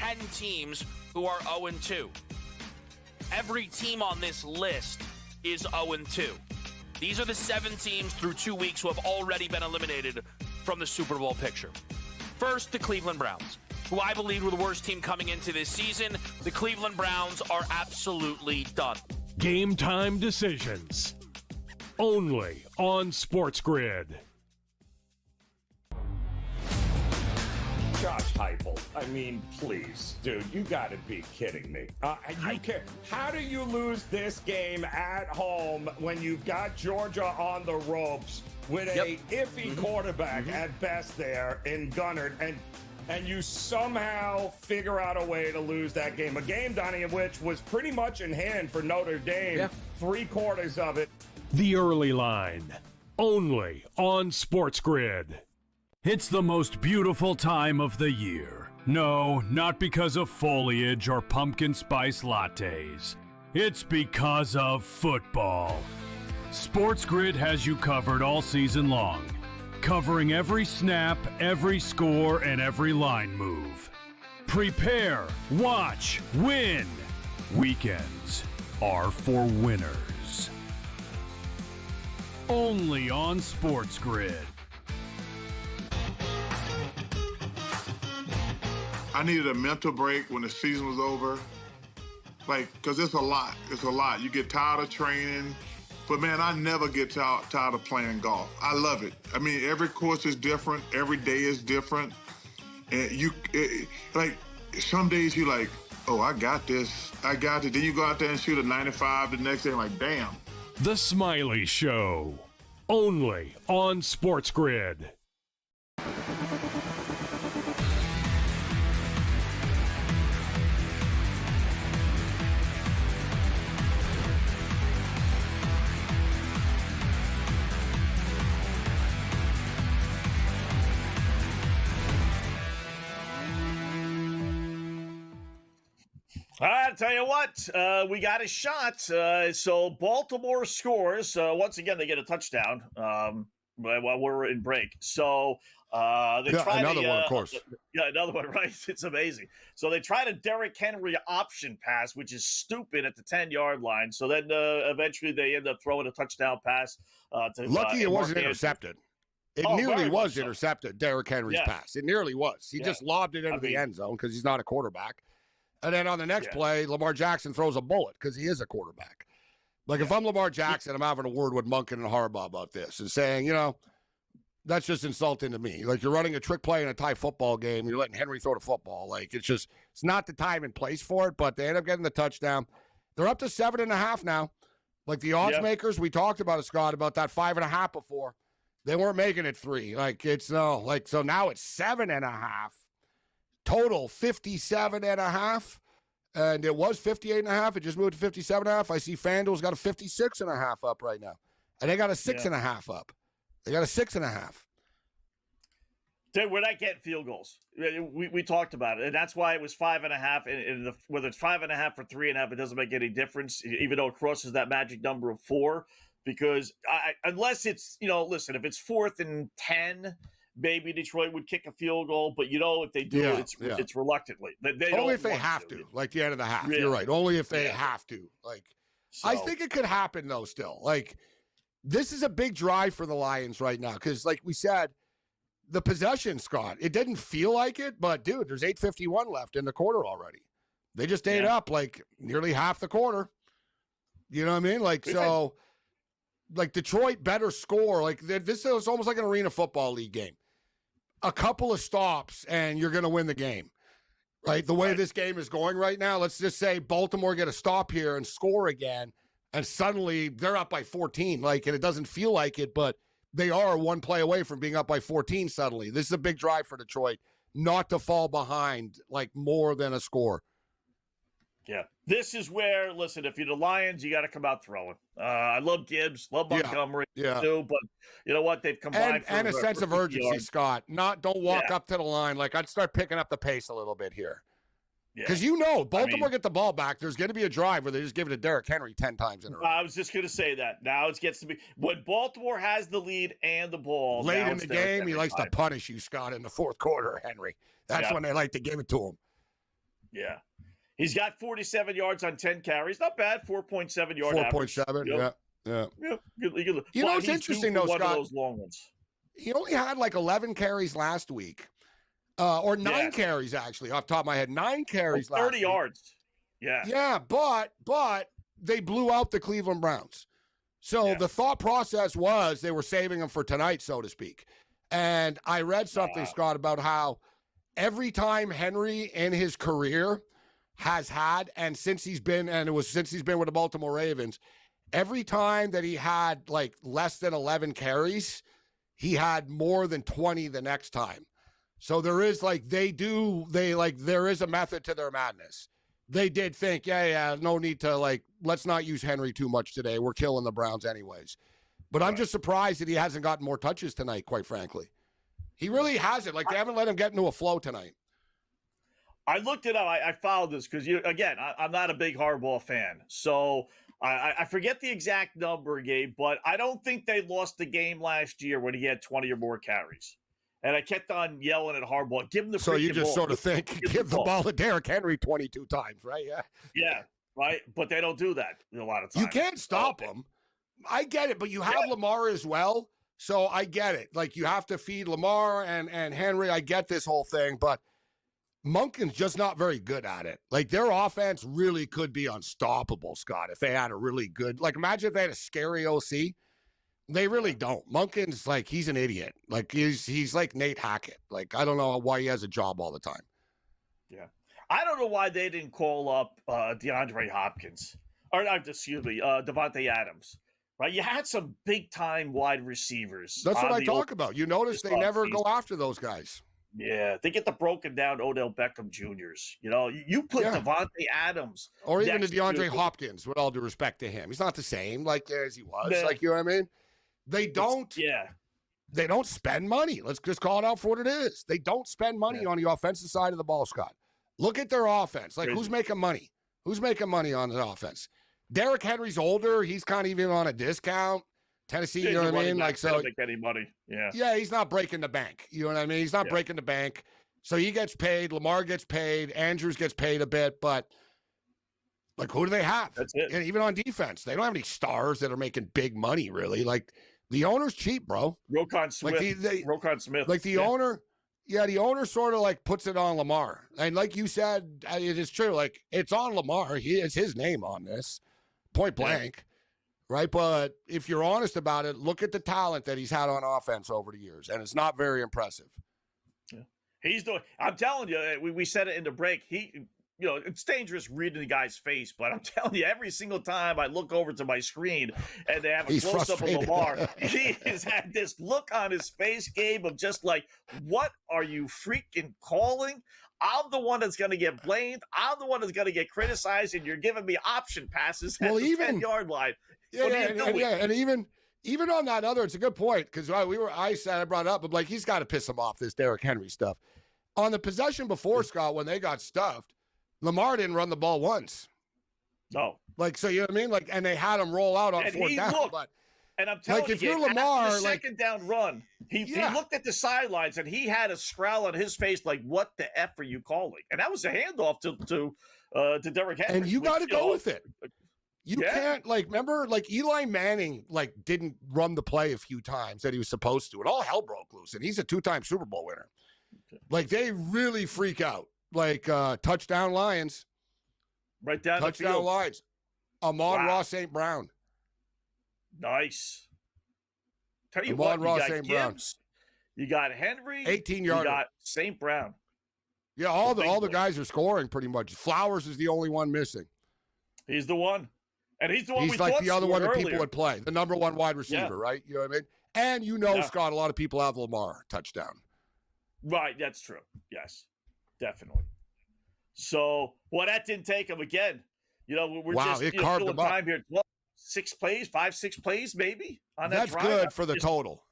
10 teams who are 0-2. Every team on this list is 0-2. These are the 7 teams through 2 weeks who have already been eliminated from the Super Bowl picture. First, the Cleveland Browns, who I believe were the worst team coming into this season. The Cleveland Browns are absolutely done. Game time decisions. Only on SportsGrid. Josh Heupel, I mean, please, dude, you got to be kidding me. How do you lose this game at home when you've got Georgia on the ropes with a iffy quarterback at best there in Gunnard, and you somehow figure out a way to lose that game? A game, Donnie, in which was pretty much in hand for Notre Dame, 3/4 of it. The early line. Only on SportsGrid. It's the most beautiful time of the year. No, not because of foliage or pumpkin spice lattes. It's because of football. SportsGrid has you covered all season long, covering every snap, every score, and every line move. Prepare, watch, win. Weekends are for winners. Only on SportsGrid. I needed a mental break when the season was over. Because it's a lot. It's a lot. You get tired of training. But, man, I never get tired of playing golf. I love it. I mean, every course is different. Every day is different. And some days you're like, oh, I got this. I got it. Then you go out there and shoot a 95 the next day, like, damn. The Smiley Show. Only on SportsGrid. I'll tell you what, we got a shot. So Baltimore scores. Once again, they get a touchdown while we're in break. So they try another one, of course. Yeah, another one, right? It's amazing. So they tried a Derrick Henry option pass, which is stupid at the 10-yard line. So then eventually they end up throwing a touchdown pass. Lucky it wasn't intercepted. It nearly was intercepted, Derrick Henry's pass. It nearly was. He just lobbed it into the end zone because he's not a quarterback. And then on the next play, Lamar Jackson throws a bullet because he is a quarterback. If I'm Lamar Jackson, I'm having a word with Monken and Harbaugh about this and saying, that's just insulting to me. You're running a trick play in a tie football game. You're letting Henry throw the football. It's not the time and place for it, but they end up getting the touchdown. They're up to 7.5 now. The odds makers, we talked about it, Scott, about that 5.5 before. They weren't making it 3. So now it's 7.5. Total 57.5, and it was 58.5. It just moved to 57.5. I see FanDuel's got a 56.5 up right now, and they got a 6.5 up. They got a 6.5. Dude, we're not getting field goals. We talked about it, and that's why it was 5.5. And whether it's 5.5 or 3.5, it doesn't make any difference, even though it crosses that magic number of 4. Because unless it's listen, if it's 4th and 10. Maybe Detroit would kick a field goal, but if they do, it's reluctantly. They only if they have to, the end of the half. You're right. Only if they have to. I think it could happen though. Still, this is a big drive for the Lions right now because, like we said, the possession, Scott. It didn't feel like it, but dude, there's 8:51 left in the quarter already. They just ate up nearly half the quarter. You know what I mean? So. Detroit better score. This is almost like an Arena Football League game. A couple of stops, and you're going to win the game, right? The way this game is going right now, let's just say Baltimore get a stop here and score again, and suddenly they're up by 14. And it doesn't feel like it, but they are one play away from being up by 14 suddenly. This is a big drive for Detroit, not to fall behind, more than a score. Yeah. This is where, listen, if you're the Lions, you got to come out throwing. I love Gibbs, love Montgomery too, but you know what? They've combined and a sense of urgency, Scott. Don't walk up to the line. I'd start picking up the pace a little bit here. Because Baltimore get the ball back, there's going to be a drive where they just give it to Derrick Henry 10 times in a row. I was just going to say that. Now it gets to be when Baltimore has the lead and the ball. Late in the game, he likes to punish you, Scott, in the fourth quarter, Henry. That's when they like to give it to him. Yeah. He's got 47 yards on 10 carries. Not bad. 4.7 yard 4.7, yeah. Yeah. Good. You know what's interesting, though, one Scott? of those long ones. He only had like 11 carries last week. Or 9 carries, actually, off the top of my head. 9 carries last 30 week. yards. Yeah. Yeah, but they blew out the Cleveland Browns. So the thought process was they were saving him for tonight, so to speak. And I read something, Scott, about how every time Henry in his career has had, and since he's been with the Baltimore Ravens, every time that he had like less than 11 carries, he had more than 20 the next time. So there is there is a method to their madness. They did think, no need to let's not use Henry too much today. We're killing the Browns anyways. But I'm just surprised that he hasn't gotten more touches tonight, quite frankly. He really hasn't. They haven't let him get into a flow tonight. I looked it up. I followed this because, I'm not a big Harbaugh fan. So I forget the exact number, Gabe, but I don't think they lost the game last year when he had 20 or more carries. And I kept on yelling at Harbaugh, give him the freaking ball. So you just sort of think, give the ball to Derrick Henry 22 times, right? Yeah. Yeah, right? But they don't do that a lot of times. You can't stop him. I get it, but you have Lamar as well. So I get it. You have to feed Lamar and Henry. I get this whole thing, but Monken's just not very good at it. Their offense really could be unstoppable, Scott, if they had a really good, imagine if they had a scary OC. They really don't. Monken's he's an idiot. He's like Nate Hackett. I don't know why he has a job all the time. Yeah. I don't know why they didn't call up DeAndre Hopkins. Or, excuse me, Devontae Adams. Right? You had some big-time wide receivers. That's what I talk about. You notice they never go after those guys. Yeah, they get the broken down Odell Beckham Juniors. You put Devontae Adams. Or even to DeAndre Hopkins, with all due respect to him. He's not the same as he was. You know what I mean? They don't spend money. Let's just call it out for what it is. They don't spend money on the offensive side of the ball, Scott. Look at their offense. Who's making money? Who's making money on the offense? Derrick Henry's older. He's kind of even on a discount. Tennessee, you know what I mean? So make any money. Yeah. Yeah, he's not breaking the bank. You know what I mean? He's not breaking the bank. So he gets paid. Lamar gets paid. Andrews gets paid a bit, but who do they have? That's it. And even on defense, they don't have any stars that are making big money, really. The owner's cheap, bro. Rokon Smith. Rokon Smith. The owner, the owner sort of puts it on Lamar. And like you said, it is true. It's on Lamar. It's his name on this, point blank, right? But if you're honest about it, look at the talent that he's had on offense over the years, and it's not very impressive. Yeah. I'm telling you, we said it in the break. It's dangerous reading the guy's face, but I'm telling you, every single time I look over to my screen and they have a close-up of Lamar, he has had this look on his face, Gabe, of just what are you freaking calling? I'm the one that's going to get blamed. I'm the one that's going to get criticized, and you're giving me option passes at the 10-yard line. And even on that other, it's a good point, because I brought it up, but he's got to piss him off, this Derrick Henry stuff. On the possession before, Scott, when they got stuffed, Lamar didn't run the ball once. No. So you know what I mean? And they had him roll out on fourth down. And I'm telling you, if you're Lamar, the second down run, he looked at the sidelines and he had a scowl on his face what the F are you calling? And that was a handoff to Derrick Henry. And you got to go with it. You can't, remember, Eli Manning, didn't run the play a few times that he was supposed to. And all hell broke loose. And he's a 2-time Super Bowl winner. They really freak out. Touchdown Lions. Right down touchdown the field. Lions. Amon-Ra St. Brown. Nice. Tell you Amon-Ra what, you got St. Brown. Gibbs, you got Henry, 18-yarder. you got St. Brown. Yeah, all the guys are scoring pretty much. Flowers is the only one missing. He's the one. And he's the one he's the other one that earlier. People would play. The number one wide receiver, right? You know what I mean? And Scott, a lot of people have Lamar touchdown. Right, that's true. Yes. Definitely. So, that didn't take him again. We're just filling time here. 6 plays, 5-6 plays, maybe on that drive. That's good for the total.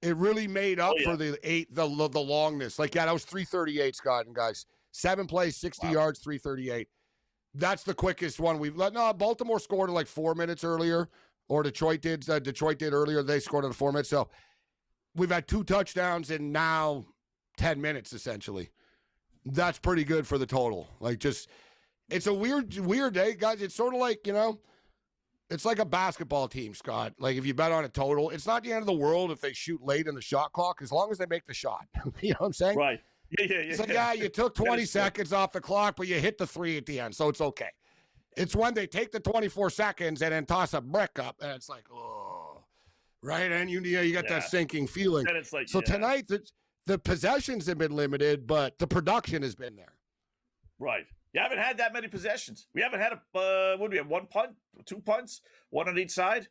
It really made up for the longness. That was 338, Scott and guys. 7 plays, 60 yards, 338. That's the quickest one we've let. No, Baltimore scored in 4 minutes earlier, or Detroit did. Detroit did earlier. They scored in 4 minutes. So we've had 2 touchdowns in now 10 minutes, essentially. That's pretty good for the total. Like, just, it's a weird day, guys. It's sort of like, it's like a basketball team, Scott. Like, if you bet on a total, it's not the end of the world if they shoot late in the shot clock, as long as they make the shot. You know what I'm saying? Right. Yeah. It's like, you took 20 seconds off the clock, but you hit the 3 at the end, so it's okay. It's when they take the 24 seconds and then toss a brick up, and it's like, oh, right? And you got that sinking feeling. And it's like, so tonight, the possessions have been limited, but the production has been there. Right. You haven't had that many possessions. We haven't had what do we have? 1 punt, 2 punts, 1 on each side.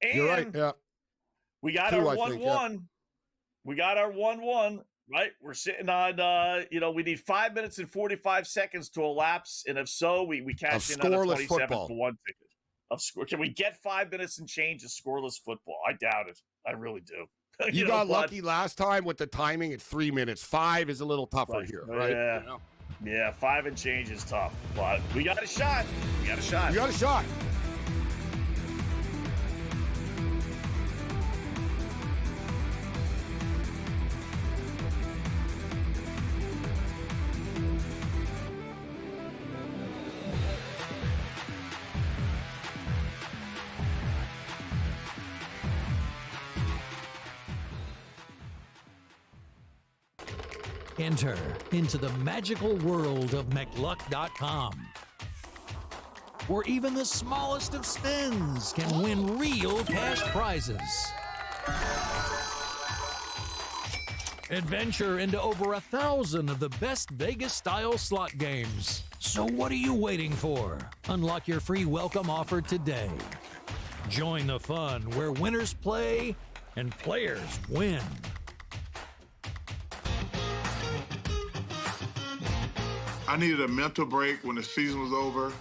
And you're right. Yeah. We got our 1-1. We got our 1-1. Right, we're sitting on. We need 5 minutes and 45 seconds to elapse, and if so, we cash in on a 27 football. for 1 ticket. Can we get 5 minutes and change of scoreless football? I doubt it. I really do. You got lucky last time with the timing at 3 minutes. 5 is a little tougher here, right? Yeah, yeah, 5 and change is tough, but we got a shot. You got a shot. Enter into the magical world of McLuck.com, where even the smallest of spins can win real cash prizes. Adventure into over 1,000 of the best Vegas-style slot games. So what are you waiting for? Unlock your free welcome offer today. Join the fun where winners play and players win. I needed a mental break when the season was over.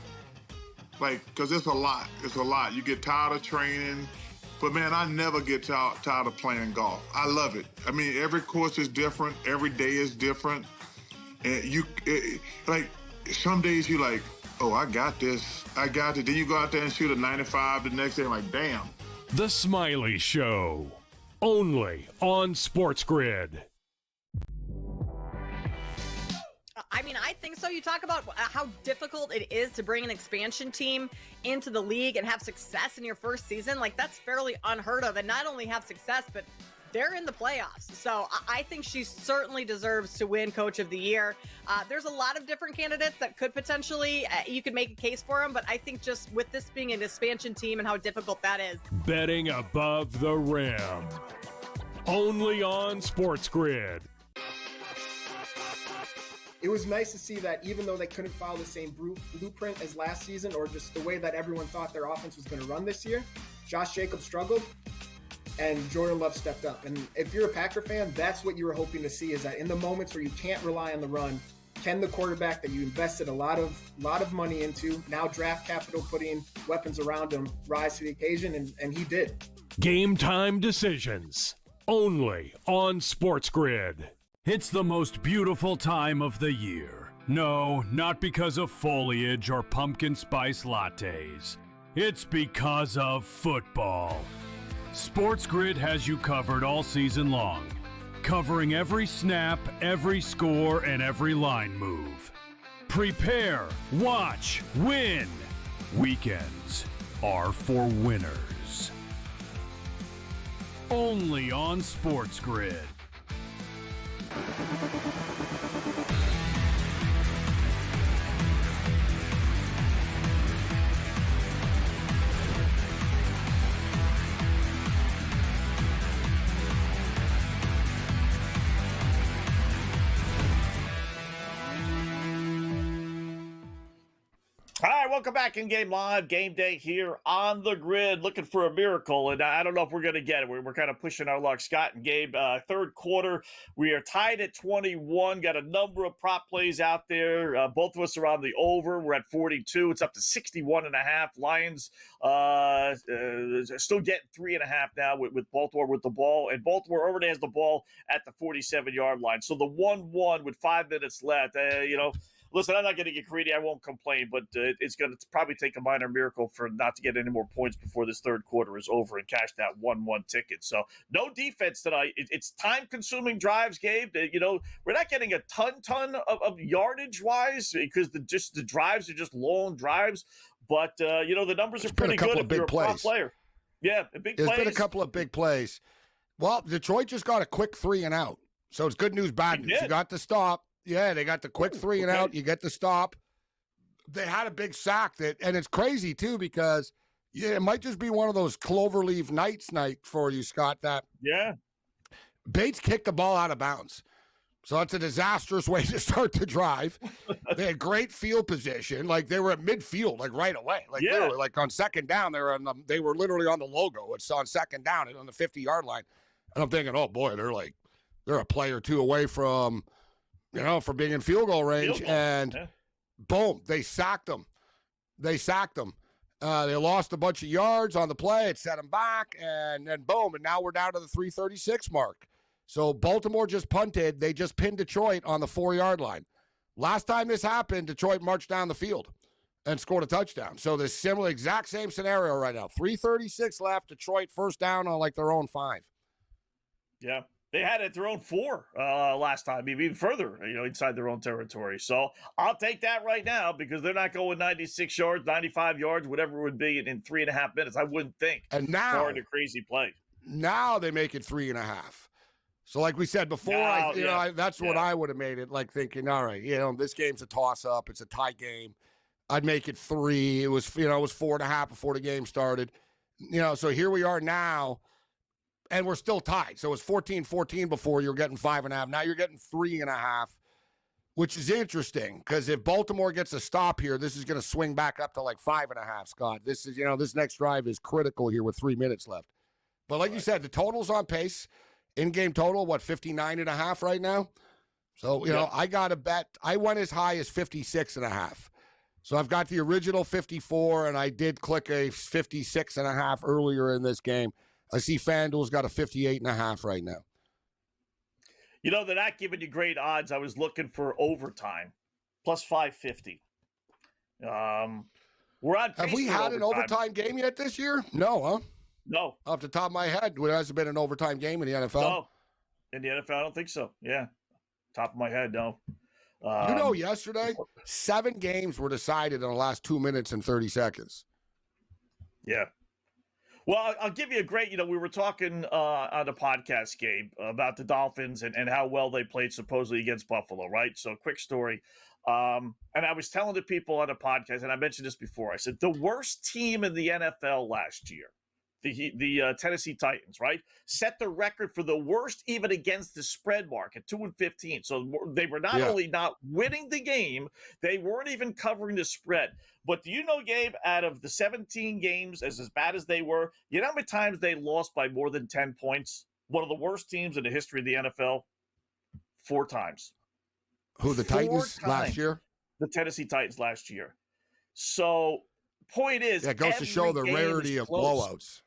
Like, because it's a lot. It's a lot. You get tired of training. But, man, I never get tired of playing golf. I love it. I mean, every course is different. Every day is different. And some days you're like, oh, I got this. I got it. Then you go out there and shoot a 95 the next day. I'm like, damn. The Smiley Show. Only on SportsGrid. I mean, I think so. You talk about how difficult it is to bring an expansion team into the league and have success in your first season. Like, that's fairly unheard of. And not only have success, but they're in the playoffs. So I think she certainly deserves to win Coach of the Year. There's a lot of different candidates that could potentially, you could make a case for them. But I think just with this being an expansion team and how difficult that is. Betting above the rim. Only on SportsGrid. It was nice to see that even though they couldn't follow the same blueprint as last season, or just the way that everyone thought their offense was going to run this year, Josh Jacobs struggled and Jordan Love stepped up. And if you're a Packer fan, that's what you were hoping to see, is that in the moments where you can't rely on the run, can the quarterback that you invested a lot of money into, now draft capital, putting weapons around him, rise to the occasion, and he did. Game time decisions. Only on SportsGrid. It's the most beautiful time of the year. No, not because of foliage or pumpkin spice lattes. It's because of football. SportsGrid has you covered all season long, covering every snap, every score, and every line move. Prepare, watch, win. Weekends are for winners. Only on SportsGrid. All right, welcome back in Game Live. Game Day here on the grid, looking for a miracle, and I don't know if we're going to get it. We're kind of pushing our luck. Scott and Gabe, third quarter, we are tied at 21. Got a number of prop plays out there. Both of us are on the over. We're at 42. It's up to 61.5. Lions still getting 3.5 now with Baltimore with the ball, and Baltimore already has the ball at the 47-yard line. So the 1-1 with 5 minutes left, listen, I'm not going to get greedy. I won't complain, but it's going to probably take a minor miracle for not to get any more points before this third quarter is over and cash that 1-1 ticket. So no defense tonight. It's time-consuming drives, Gabe. We're not getting a ton of yardage-wise because the drives are just long drives. But, the numbers are pretty good if you're a prop player. Yeah, big plays. There's been a couple of big plays. Well, Detroit just got a quick 3-and-out. So it's good news, bad news. You got the stop. Yeah, they got the quick 3-and-out. You get the stop. They had a big sack and it's crazy too because it might just be one of those cloverleaf night for you, Scott. That Bates kicked the ball out of bounds. So that's a disastrous way to start the drive. They had great field position. Like they were at midfield, like right away. Literally, like on second down, they were literally on the logo. It's on second down and on the 50-yard line. And I'm thinking, oh boy, they're a play or two away from being in field goal range. And boom, they sacked them. They lost a bunch of yards on the play. It set them back, and then boom, and now we're down to the 3:36 mark. So Baltimore just punted. They just pinned Detroit on the 4-yard line. Last time this happened, Detroit marched down the field and scored a touchdown. So this exact same scenario right now. 3:36 left. Detroit first down on like their own 5. Yeah. They had it at their own 4 last time, even further, inside their own territory. So I'll take that right now because they're not going 96 yards, 95 yards, whatever it would be in 3.5 minutes. I wouldn't think. And now, a crazy play. Now they make it 3.5. So like we said before, that's what I would have made it, like thinking, all right, this game's a toss-up. It's a tie game. I'd make it 3. It was 4.5 before the game started. So here we are now. And we're still tied. So it was 14-14 before. You're getting 5.5. Now you're getting 3.5, which is interesting because if Baltimore gets a stop here, this is going to swing back up to like 5.5, Scott. This is, this next drive is critical here with 3 minutes left. But like you said, the total's on pace. In-game total, 59.5 right now? So, I got to bet. I went as high as 56.5. So I've got the original 54, and I did click a 56.5 earlier in this game. I see FanDuel's got a 58.5 right now. They're not giving you great odds. I was looking for overtime, plus 550. We're on pace. Have we had an overtime game yet this year? No, huh? No. Off the top of my head, there hasn't been an overtime game in the NFL. No. In the NFL, I don't think so. Yeah. Top of my head, no. Yesterday, 7 games were decided in the last 2 minutes and 30 seconds. Yeah. Well, I'll give you a great, we were talking on the podcast, Gabe, about the Dolphins and how well they played supposedly against Buffalo, right? So quick story. And I was telling the people on the podcast, and I mentioned this before, I said the worst team in the NFL last year, the Tennessee Titans, right, set the record for the worst even against the spread mark at 2-15. So they were not only not winning the game, they weren't even covering the spread. But do you know, Gabe, out of the 17 games, as bad as they were, you know how many times they lost by more than 10 points? One of the worst teams in the history of the NFL? 4 times. Who, the Titans last year? The Tennessee Titans last year. So, point is, it goes to show the rarity of blowouts.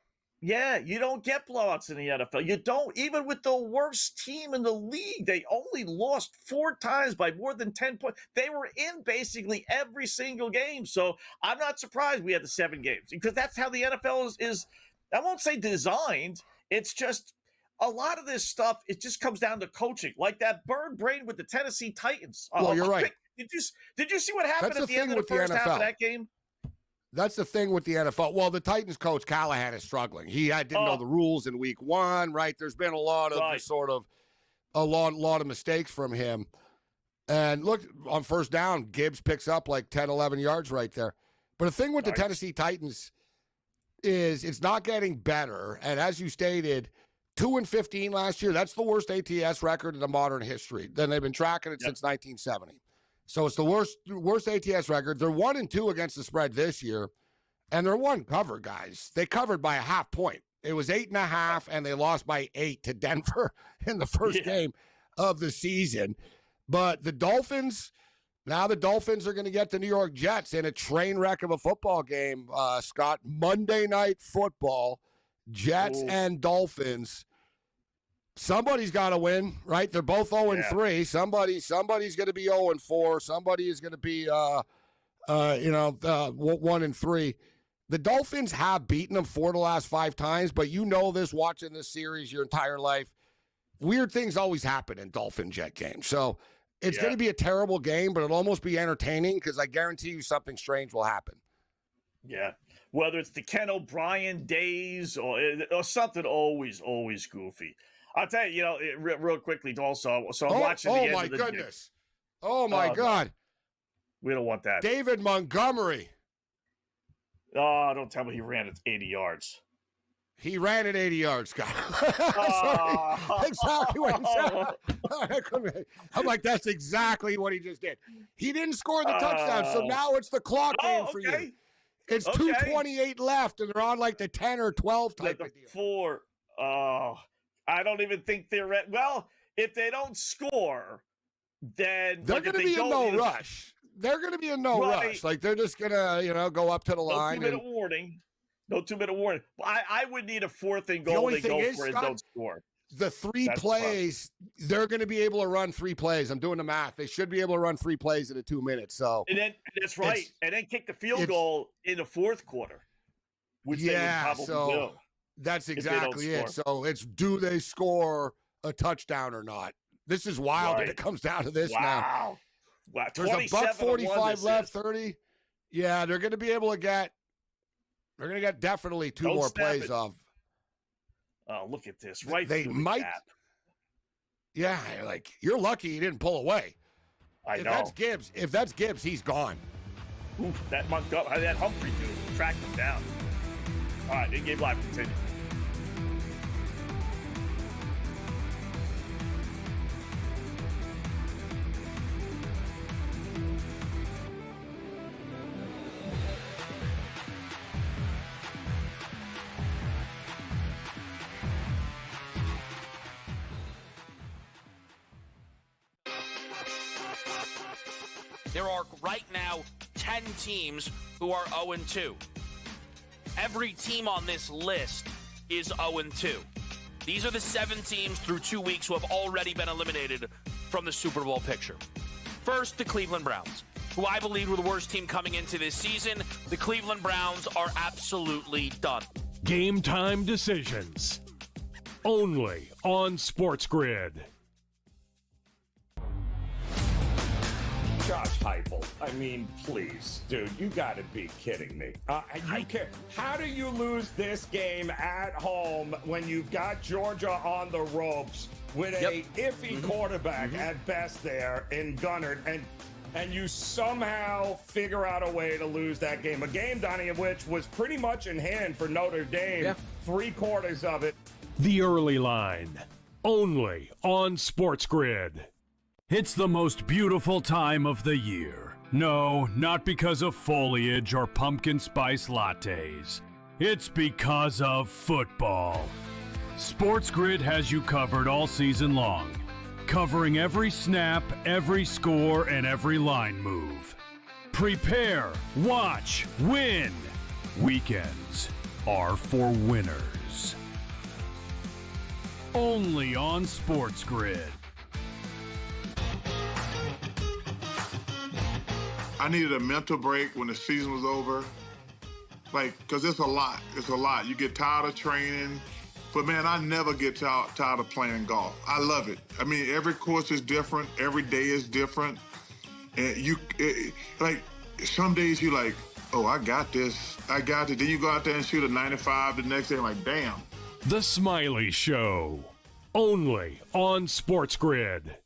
Yeah, you don't get blowouts in the NFL. You don't. Even with the worst team in the league, they only lost 4 times by more than 10 points. They were in basically every single game. So I'm not surprised we had the 7 games because that's how the NFL is I won't say designed. It's just a lot of this stuff, it just comes down to coaching. Like that bird brain with the Tennessee Titans. Well, you're right. Did you see what happened at the end of the first half of that game? That's the thing with the NFL. Well, the Titans coach Callahan is struggling. He didn't know the rules in week 1, right? There's been a lot of a lot of mistakes from him. And look, on first down, Gibbs picks up like 10, 11 yards right there. But the thing with the Tennessee Titans is it's not getting better. And as you stated, 2-15 last year, that's the worst ATS record in the modern history. Then they've been tracking it since 1970. So it's the worst ATS record. They're 1-2 against the spread this year, and they're 1 cover, guys. They covered by a half point. It was 8.5, and they lost by 8 to Denver in the first game of the season. But the Dolphins are going to get the New York Jets in a train wreck of a football game, Scott. Monday Night Football, Jets and Dolphins. somebody's got to win, right? They're both 0-3. Somebody's going to be 0-4. Somebody is going to be 1-3. The Dolphins have beaten them 4 of the last 5 times, but you know this watching this series your entire life. Weird things always happen in Dolphin Jet games. So it's going to be a terrible game, but it'll almost be entertaining because I guarantee you something strange will happen. Yeah. Whether it's the Ken O'Brien days or something always goofy. I'll tell you, real quickly also. So I'm watching the end my of the goodness. Oh, my God. We don't want that. David Montgomery. Oh, don't tell me he ran it 80 yards. He ran it 80 yards, Scott. Sorry. Exactly what he said. I'm like, that's exactly what he just did. He didn't score the touchdown, so now it's the clock game for you. It's 2:28 left, and they're on like the 10 or 12 type of deal. 4. I don't even think they're at. Well, if they don't score, then they're going to be in no rush. They're going to be in no rush. Like, they're just going to, go up to the line. No 2-minute warning. No 2-minute warning. I would need a 4th and goal. They go for it and don't score. The 3 plays, they're going to be able to run 3 plays. I'm doing the math. They should be able to run 3 plays in a 2 minutes. So that's right. And then kick the field goal in the 4th quarter, which they would probably do. That's exactly it. So it's, do they score a touchdown or not? This is wild that it comes down to this now. Wow. There's a $1:45 left, 30. Yeah, they're going to be able to get. They're going to get definitely 2 more plays off. Oh, look at this! Right, they might. Gap. Yeah, like you're lucky he didn't pull away. If that's Gibbs, he's gone. Oof, that Humphrey dude tracked him down. All right, in-game live continue. There are right now 10 teams who are 0-2. Every team on this list is 0-2. These are the 7 teams through 2 weeks who have already been eliminated from the Super Bowl picture. First, the Cleveland Browns, who I believe were the worst team coming into this season. The Cleveland Browns are absolutely done. Game time decisions. Only on SportsGrid. Josh Heupel. I mean, please, dude, you got to be kidding me. How do you lose this game at home when you've got Georgia on the ropes with a iffy quarterback at best there in Gunnard, and you somehow figure out a way to lose that game? A game, Donnie, of which was pretty much in hand for Notre Dame, 3/4 of it. The early line, only on SportsGrid. It's the most beautiful time of the year. No, not because of foliage or pumpkin spice lattes. It's because of football. SportsGrid has you covered all season long, covering every snap, every score, and every line move. Prepare, watch, win. Weekends are for winners. Only on SportsGrid. I needed a mental break when the season was over. Like, because it's a lot. It's a lot. You get tired of training. But, man, I never get tired of playing golf. I love it. I mean, every course is different. Every day is different. And like, some days you're like, oh, I got this. I got it. Then you go out there and shoot a 95 the next day. I'm like, damn. The Smiley Show. Only on SportsGrid.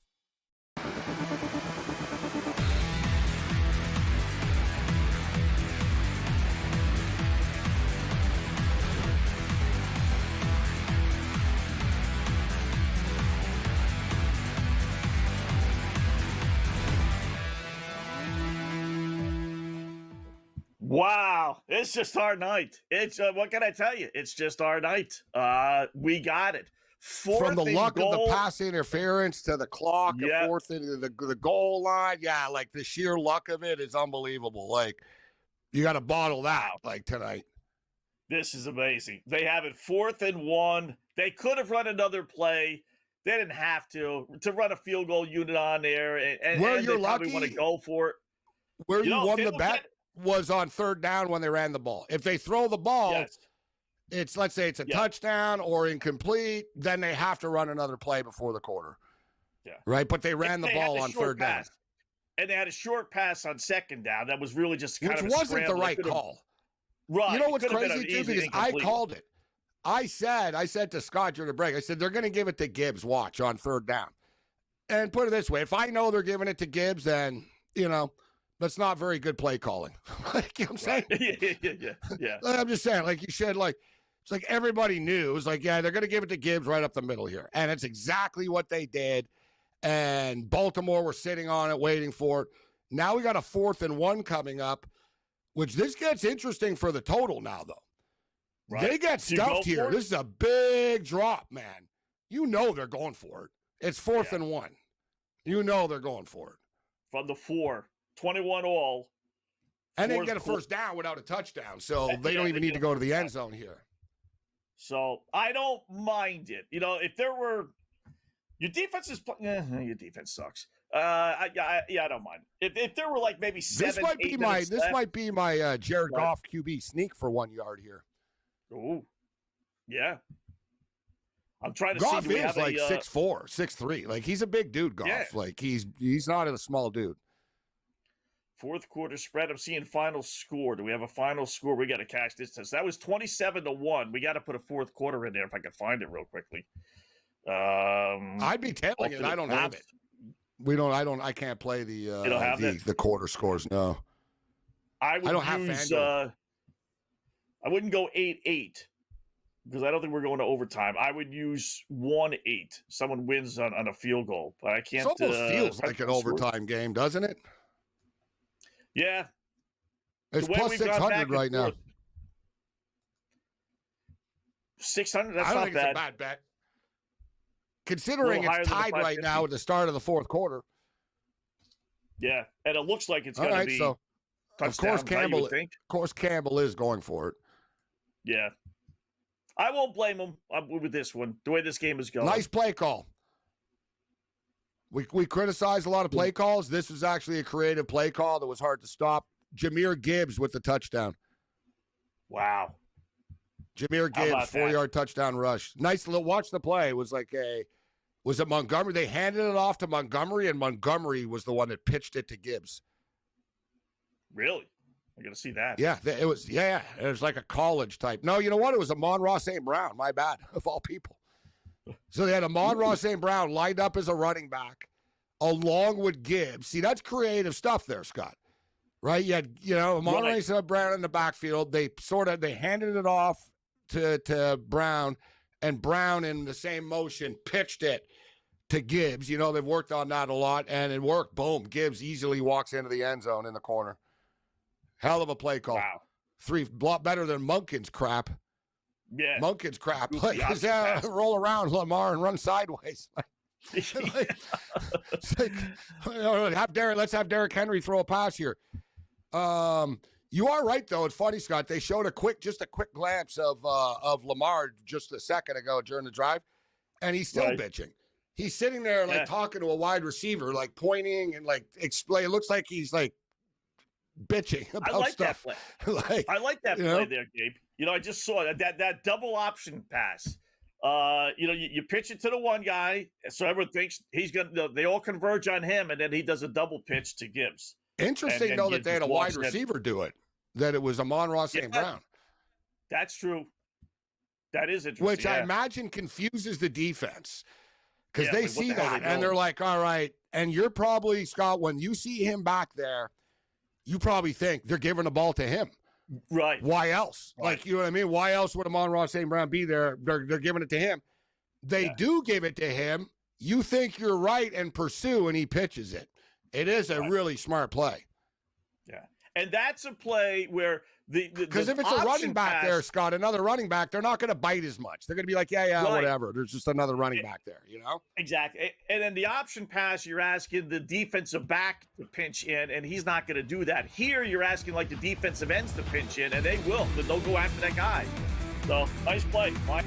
Wow, it's just our night. It's what can I tell you? It's just our night. We got it. From the luck of the pass interference to the clock, and fourth into the goal line. Yeah, like the sheer luck of it is unbelievable. Like, you got to bottle that like tonight. This is amazing. They have it 4th and 1. They could have run another play. They didn't have to run a field goal unit on there, and Where and you're they probably lucky, want to go for it. Where you won they the look bet was on third down when they ran the ball. If they throw the ball, Yes. it's, let's say it's a touchdown or incomplete, then they have to run another play before the quarter. Yeah. Right? But they ran the ball on third down. And they had a short pass on second down that was really just kind Which of wasn't the right call. Right. You know what's It could have crazy, been too? an easy Because I incomplete. called it. I said to Scott during the break, I said, they're going to give it to Gibbs, watch, on third down. And put it this way, if I know they're giving it to Gibbs, then, that's not very good play calling. Like, you know what I'm saying? Yeah. I'm just saying, like, you should, like, it's like everybody knew. It was like, yeah, they're going to give it to Gibbs right up the middle here. And it's exactly what they did. And Baltimore were sitting on it, waiting for it. Now we got a 4th and 1 coming up, which this gets interesting for the total now, though. Right. They get stuffed here. This is a big drop, man. You know they're going for it. It's 4th and 1. You know they're going for it. From the 4, 21 all. And they get a first down without a touchdown, so they don't even need to go to the end zone here. So I don't mind it. If there were your defense is your defense sucks. I don't mind. If there were like maybe 7, this might 8 be my minutes this left, might be my Jared Goff QB sneak for 1 yard here. Ooh, yeah. I'm trying to Goff see. Goff is like 6'4", 6'3". Like, he's a big dude, Goff. Yeah. Like, he's not a small dude. 4th quarter spread. I'm seeing final score. Do we have a final score? We got to cash this test. That was 27-1. We got to put a 4th quarter in there if I can find it real quickly. I'd be telling it. I don't have it. I can't play the quarter scores. No. I don't have FanDuel. I wouldn't go 8-8 because I don't think we're going to overtime. I would use 1-8. Someone wins on a field goal, but I can't. It almost feels like an overtime game, doesn't it? Yeah. It's plus 600 right now. 600. That's I don't not think bad. It's a bad bet. Considering it's tied right now at the start of the 4th quarter. Yeah, and it looks like it's going to be. So of course Campbell is going for it. Yeah, I won't blame him with this one. The way this game is going. Nice play call. We criticize a lot of play calls. This was actually a creative play call that was hard to stop. Jahmyr Gibbs with the touchdown. Wow. Jahmyr Gibbs, 4-yard touchdown rush. Nice little watch the play. It was was it Montgomery? They handed it off to Montgomery, and Montgomery was the one that pitched it to Gibbs. Really? I got to see that. Yeah, it was. Yeah, it was like a college type. No, you know what? It was Amon-Ra St. Brown. My bad, of all people. So they had Amon-Ra St. Brown lined up as a running back, along with Gibbs. See, that's creative stuff there, Scott. Right? You had, Amon-Ra St. Brown in the backfield. They handed it off to Brown, and Brown in the same motion pitched it to Gibbs. They've worked on that a lot, and it worked. Boom. Gibbs easily walks into the end zone in the corner. Hell of a play call. Wow. 3, a lot better than Munkin's crap. Yeah. Munkin's crap. Roll around, Lamar, and run sideways. Let's have Derrick Henry throw a pass here. You are right, though. It's funny, Scott. They showed just a quick glance of Lamar just a second ago during the drive, and he's still bitching. He's sitting there talking to a wide receiver, like pointing and explain. It looks like he's bitching about stuff. That play. I like that play there, Gabe. I just saw that double option pass. You pitch it to the one guy, so everyone thinks he's gonna. They all converge on him, and then he does a double pitch to Gibbs. Interesting, though, that they had a wide receiver do it. That it was Amon-Ra St. Brown. That's true. That is interesting. Which I imagine confuses the defense because they see that and they're like, all right. And you're probably, Scott, when you see him back there, you probably think they're giving the ball to him. Right. Why else? Right. You know what I mean? Why else would Amon-Ra St. Brown be there? They're giving it to him. They do give it to him. You think you're right and pursue, and he pitches it. It is a really smart play. Yeah. And that's a play where because if it's a running back there, Scott, another running back, they're not going to bite as much. They're going to be like, whatever. There's just another running back there, Exactly. And then the option pass, you're asking the defensive back to pinch in, and he's not going to do that. Here, you're asking the defensive ends to pinch in, and they will. They'll go after that guy. So, nice play, Mike.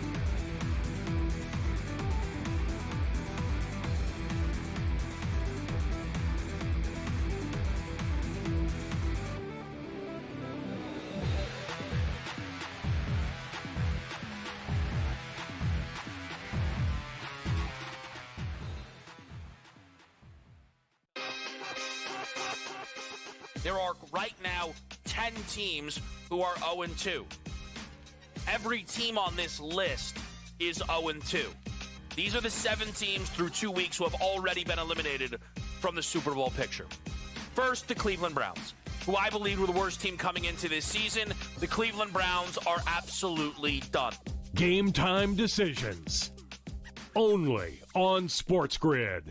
There are right now 10 teams who are 0-2. Every team on this list is 0-2. These are the 7 teams through 2 weeks who have already been eliminated from the Super Bowl picture. First, the Cleveland Browns, who I believe were the worst team coming into this season. The Cleveland Browns are absolutely done. Game time decisions. Only on SportsGrid.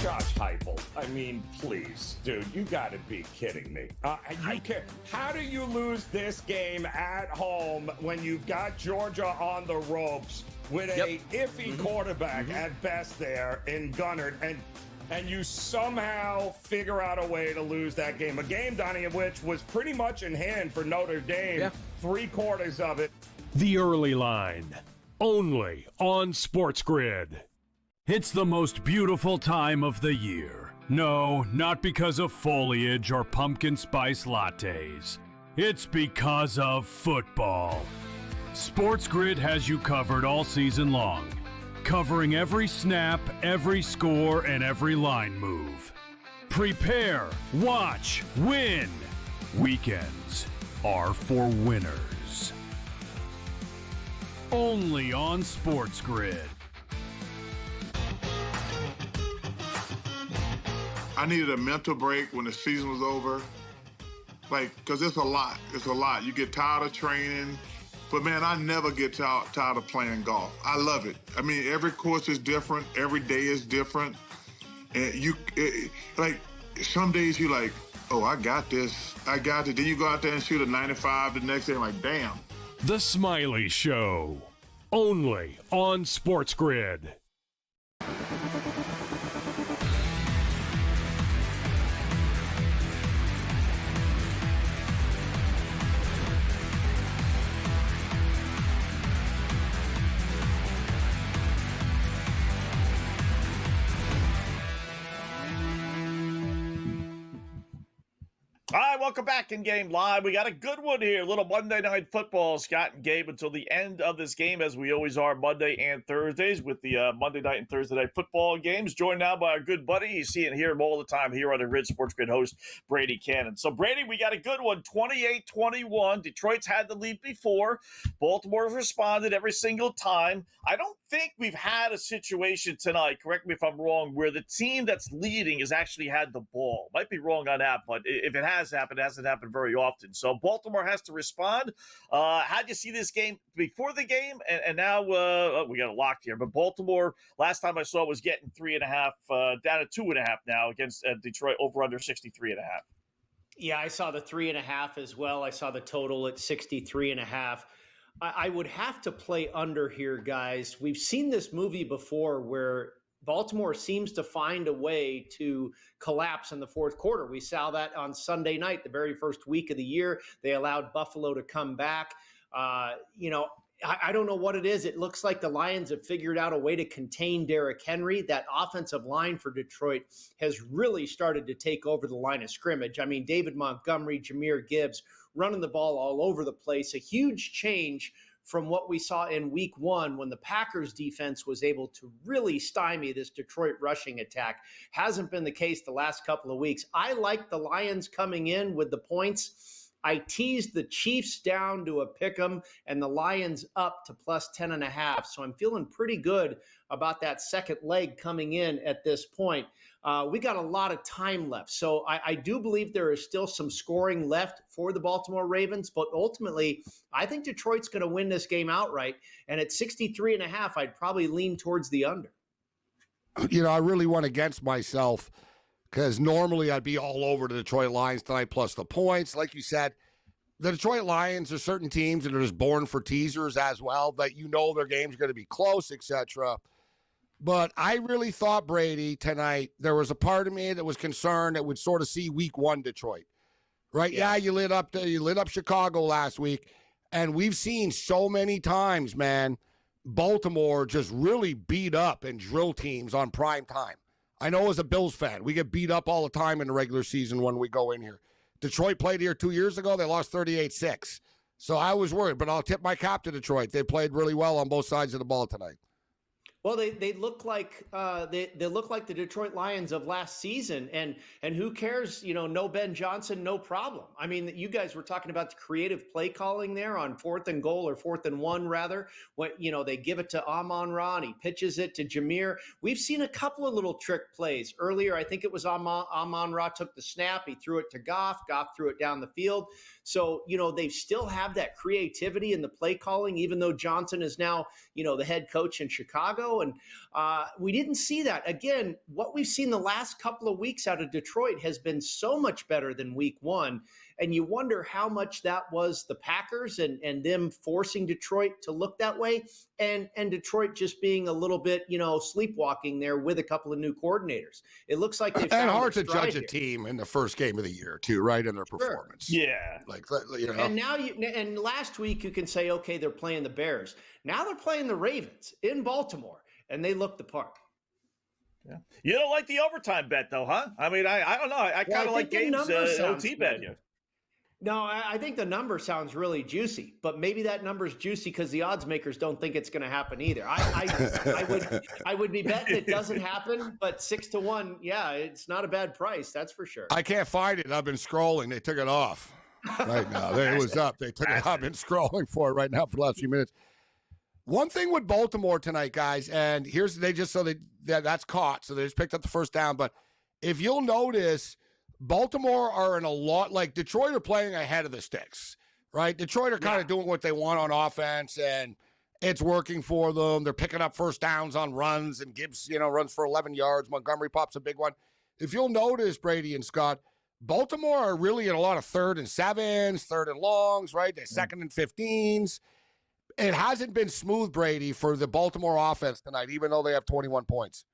Josh Heupel. I mean, please, dude, you got to be kidding me. How do you lose this game at home when you've got Georgia on the ropes with a iffy quarterback at best there in Gunnard, and you somehow figure out a way to lose that game? A game, Donnie, of which was pretty much in hand for Notre Dame, 3/4 of it. The Early Line. Only on SportsGrid. It's the most beautiful time of the year. No, not because of foliage or pumpkin spice lattes. It's because of football. SportsGrid has you covered all season long, covering every snap, every score, and every line move. Prepare, watch, win. Weekends are for winners. Only on SportsGrid. I needed a mental break when the season was over. Because it's a lot. It's a lot. You get tired of training. But, man, I never get tired of playing golf. I love it. I mean, every course is different. Every day is different. And some days you're like, oh, I got this. I got it. Then you go out there and shoot a 95 the next day. I'm like, damn. The Smiley Show. Only on SportsGrid. All right, welcome back in Game Live. We got a good one here. A little Monday Night Football. Scott and Gabe until the end of this game, as we always are Monday and Thursdays with the Monday Night and Thursday Night Football games. Joined now by our good buddy. You see and hear him all the time here on the Grid SportsGrid host, Brady Cannon. So, Brady, we got a good one. 28-21. Detroit's had the lead before. Baltimore's responded every single time. I don't think we've had a situation tonight, correct me if I'm wrong, where the team that's leading has actually had the ball. Might be wrong on that, but if it has happened, it hasn't happened very often. So Baltimore has to respond. How'd you see this game before the game? And now we got it locked here. But Baltimore, last time I saw, was getting 3.5, down to 2.5 now against Detroit, over under 63.5. Yeah, I saw the 3.5 as well. I saw the total at 63.5. I would have to play under here, guys. We've seen this movie before where Baltimore seems to find a way to collapse in the fourth quarter. We saw that on Sunday night, the very first week of the year. They allowed Buffalo to come back. I don't know what it is. It looks like the Lions have figured out a way to contain Derrick Henry. That offensive line for Detroit has really started to take over the line of scrimmage. I mean, David Montgomery, Jahmyr Gibbs running the ball all over the place. A huge change from what we saw in week one when the Packers defense was able to really stymie this Detroit rushing attack. Hasn't been the case the last couple of weeks. I like the Lions coming in with the points. I teased the Chiefs down to a pick 'em and the Lions up to plus 10.5. So I'm feeling pretty good about that second leg coming in at this point. We got a lot of time left. So I do believe there is still some scoring left for the Baltimore Ravens, but ultimately I think Detroit's going to win this game outright. And at 63.5, I'd probably lean towards the under. I really went against myself because normally I'd be all over the Detroit Lions tonight plus the points. Like you said, the Detroit Lions are certain teams that are just born for teasers as well, that their game's going to be close, etc. But I really thought, Brady, tonight, there was a part of me that was concerned that would sort of see week one Detroit, right? Yeah, you lit up Chicago last week, and we've seen so many times, man, Baltimore just really beat up and drill teams on prime time. I know as a Bills fan, we get beat up all the time in the regular season when we go in here. Detroit played here 2 years ago. They lost 38-6. So I was worried, but I'll tip my cap to Detroit. They played really well on both sides of the ball tonight. Well, they look like they look like the Detroit Lions of last season, and who cares? No Ben Johnson, no problem. I mean, you guys were talking about the creative play calling there on 4th and goal, or 4th and 1 rather. When they give it to Amon-Ra and he pitches it to Jameer. We've seen a couple of little trick plays earlier. I think it was Amon-Ra took the snap, he threw it to Goff threw it down the field. So they still have that creativity in the play calling, even though Johnson is now the head coach in Chicago. And we didn't see that. Again, what we've seen the last couple of weeks out of Detroit has been so much better than week 1. And you wonder how much that was the Packers and them forcing Detroit to look that way, and Detroit just being a little bit, sleepwalking there with a couple of new coordinators. It looks like they've found and hard to stride judge here. A team in the first game of the year too, right? In their performance. Yeah. And now and last week you can say, okay, they're playing the Bears. Now they're playing the Ravens in Baltimore, and they look the part. Yeah. You don't like the overtime bet though, huh? I mean, I don't know. I kind of like Gabe's OT bet here. No, I think the number sounds really juicy, but maybe that number's juicy because the odds makers don't think it's going to happen either. I would be betting it doesn't happen, but 6-1, yeah, it's not a bad price, that's for sure. I can't find it. I've been scrolling. They took it off right now. It was up. They took it. I've been scrolling for it right now for the last few minutes. One thing with Baltimore tonight, guys, and that's caught, so they just picked up the first down. But if you'll notice, Baltimore are in a lot, like Detroit are playing ahead of the sticks, right? Detroit are kind of doing what they want on offense, and it's working for them. They're picking up first downs on runs, and Gibbs, runs for 11 yards. Montgomery pops a big one. If you'll notice, Brady and Scott, Baltimore are really in a lot of 3rd and 7s, 3rd and longs, right? They're 2nd and 15s. It hasn't been smooth, Brady, for the Baltimore offense tonight, even though they have 21 points.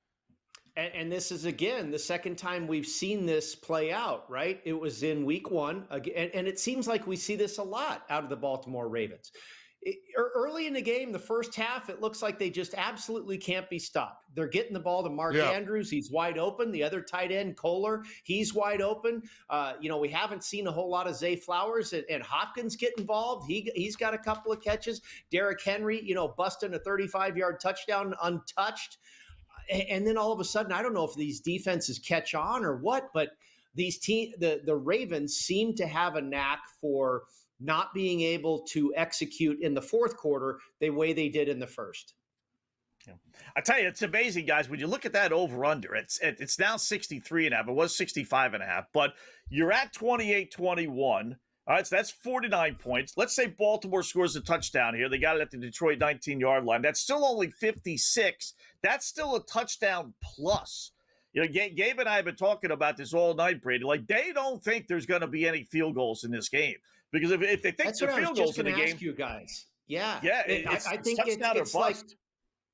And this is, again, the second time we've seen this play out, right? It was in week 1. And it seems like we see this a lot out of the Baltimore Ravens. Early in the game, the first half, it looks like they just absolutely can't be stopped. They're getting the ball to Mark Andrews. He's wide open. The other tight end, Kohler, he's wide open. We haven't seen a whole lot of Zay Flowers and Hopkins get involved. He's got a couple of catches. Derrick Henry, busting a 35-yard touchdown untouched. And then all of a sudden, I don't know if these defenses catch on or what, but the Ravens seem to have a knack for not being able to execute in the fourth quarter the way they did in the first. Yeah. I tell you, it's amazing, guys. When you look at that over-under, it's now 63.5. It was 65.5, but you're at 28-21. All right, so that's 49 points. Let's say Baltimore scores a touchdown here. They got it at the Detroit 19-yard line. That's still only 56. That's still a touchdown plus. Gabe and I have been talking about this all night, Brady. Like, they don't think there's going to be any field goals in this game. Because if they think that's the what field goals in the game, ask you guys, yeah, I think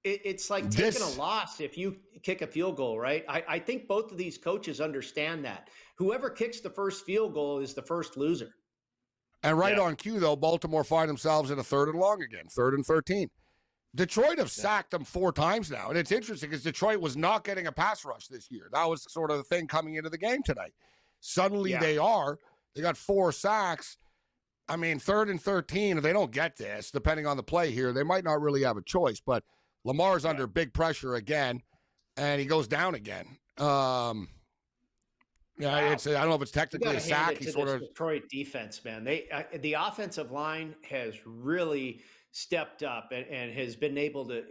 it's like taking a loss if you kick a field goal, right? I think both of these coaches understand that. Whoever kicks the first field goal is the first loser. And on cue, though, Baltimore find themselves in a 3rd and long again, 3rd and 13. Detroit have sacked them 4 times now. And it's interesting because Detroit was not getting a pass rush this year. That was sort of the thing coming into the game tonight. Suddenly they are. They got 4 sacks. I mean, 3rd and 13, if they don't get this, depending on the play here, they might not really have a choice. But Lamar's under big pressure again, and he goes down again. I don't know if it's technically a sack. He's sort of Detroit defense, man. The offensive line has really stepped up and has been able to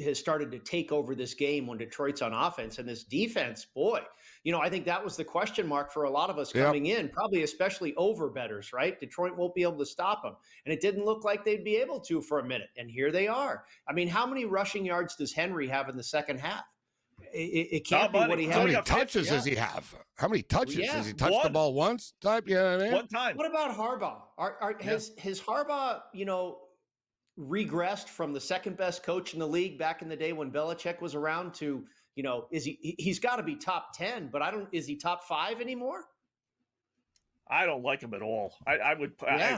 has started to take over this game when Detroit's on offense. And this defense, boy, I think that was the question mark for a lot of us coming in, probably especially over bettors, right? Detroit won't be able to stop them. And it didn't look like they'd be able to for a minute. And here they are. I mean, how many rushing yards does Henry have in the second half? It can't be what he had. How many touches does he have? How many touches? Has he touched the ball once? Type, you know what I mean? One time. What about Harbaugh? Has Harbaugh, regressed from the second best coach in the league back in the day when Belichick was around to, he's got to be top 10, but is he top 5 anymore? I don't like him at all.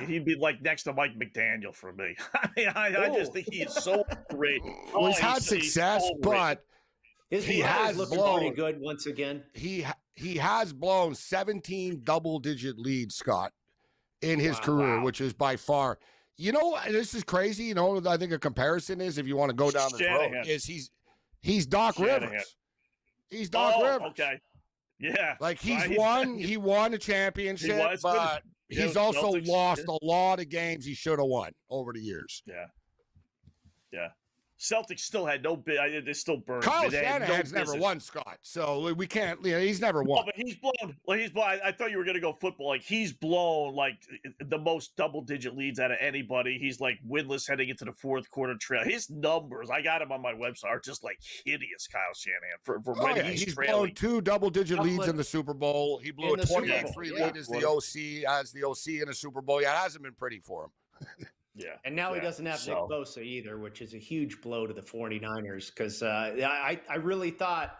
He'd be like next to Mike McDaniel for me. I mean, I just think he is so great. Well, he's had success, but he has blown pretty good once again. He has blown 17 double-digit leads, Scott, in his career, which is by far. This is crazy. I think a comparison is, if you want to go down this road, is He's Doc Shanahan. Rivers. He's Doc Rivers. Okay. Yeah. Like he won a championship, but he's also Celtics, lost a lot of games he should have won over the years. Yeah. Yeah. Celtics still had no bid. They still burned. Kyle Shanahan's never won, Scott. So we can't. He's never won. Oh, but he's blown. Like he's blown. I thought you were gonna go football. Like he's blown like the most double-digit leads out of anybody. He's like winless heading into the fourth quarter trail. His numbers, I got him on my website, are just like hideous. Kyle Shanahan for when he's blown trailing. 2 double-digit leads in the Super Bowl. He blew a 28-3 lead as the OC in the Super Bowl. Yeah, it hasn't been pretty for him. Yeah. And now he doesn't have Nick Bosa either, which is a huge blow to the 49ers because I really thought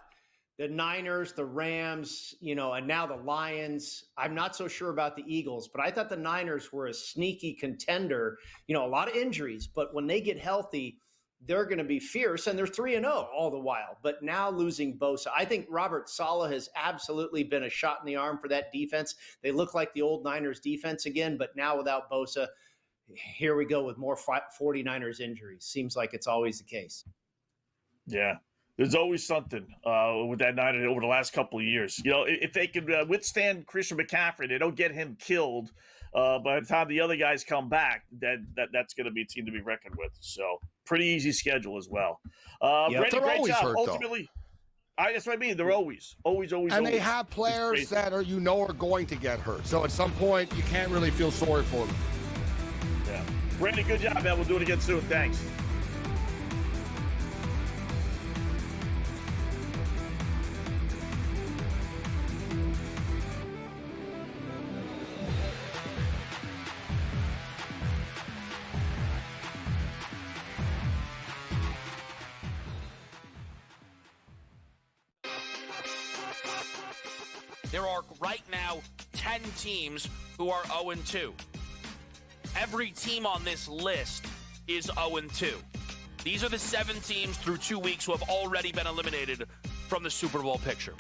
the Niners, the Rams, and now the Lions. I'm not so sure about the Eagles, but I thought the Niners were a sneaky contender. A lot of injuries, but when they get healthy, they're going to be fierce, and they're 3-0 all the while. But now losing Bosa, I think Robert Saleh has absolutely been a shot in the arm for that defense. They look like the old Niners defense again, but now without Bosa, here we go with more 49ers injuries. Seems like it's always the case. Yeah. There's always something with that Niners over the last couple of years. If they can withstand Christian McCaffrey, they don't get him killed. By the time the other guys come back, that's going to be a team to be reckoned with. So pretty easy schedule as well. Brady, great job. Hurt, ultimately, that's what I mean. They're always. And they have players that are going to get hurt. So at some point, you can't really feel sorry for them. Yeah. Brady, good job, man. We'll do it again soon. Thanks. There are right now 10 teams who are 0-2. Every team on this list is 0-2. These are the 7 teams through 2 weeks who have already been eliminated from the Super Bowl picture.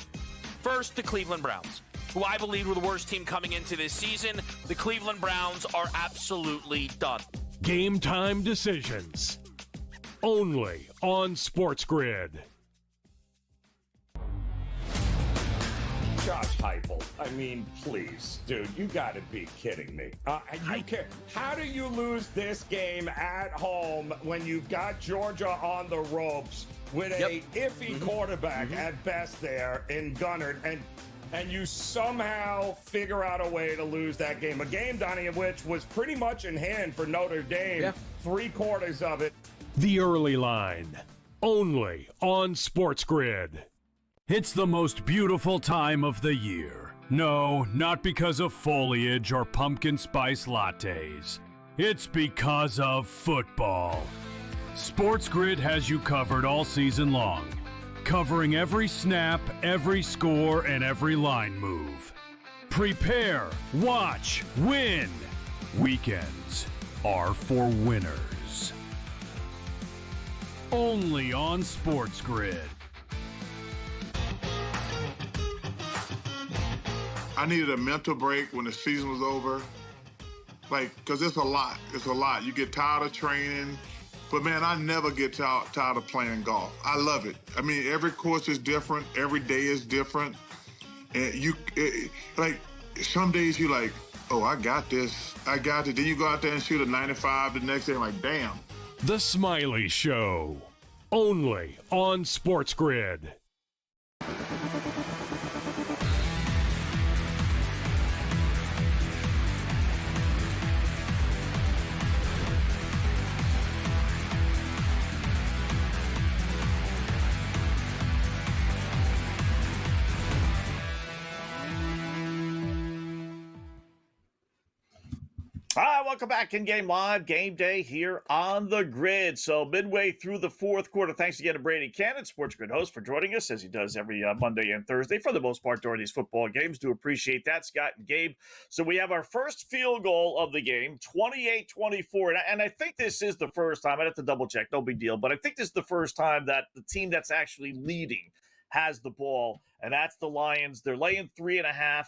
First, the Cleveland Browns, who I believe were the worst team coming into this season. The Cleveland Browns are absolutely done. Game time decisions. Only on SportsGrid. Josh Heupel. I mean, please, dude, you got to be kidding me. How do you lose this game at home when you've got Georgia on the ropes with a iffy quarterback at best there in Gunnard, and you somehow figure out a way to lose that game? A game, Donnie, of which was pretty much in hand for Notre Dame, 3/4 of it. The Early Line. Only on SportsGrid. It's the most beautiful time of the year. No, not because of foliage or pumpkin spice lattes. It's because of football. SportsGrid has you covered all season long, covering every snap, every score, and every line move. Prepare, watch, win. Weekends are for winners. Only on SportsGrid. I needed a mental break when the season was over. Because it's a lot. It's a lot. You get tired of training. But, man, I never get tired of playing golf. I love it. I mean, every course is different. Every day is different. And some days you're like, oh, I got this. I got it. Then you go out there and shoot a 95 the next day. I'm like, damn. The Smiley Show. Only on SportsGrid. All right, welcome back in Game Live, Game Day here on the grid. So midway through the fourth quarter, thanks again to Brady Cannon, SportsGrid host, for joining us as he does every Monday and Thursday for the most part during these football games. Do appreciate that, Scott and Gabe. So we have our first field goal of the game, 28-24. And I think this is the first time, I'd have to double check, no big deal, but I think this is the first time that the team that's actually leading has the ball, and that's the Lions. They're laying 3.5.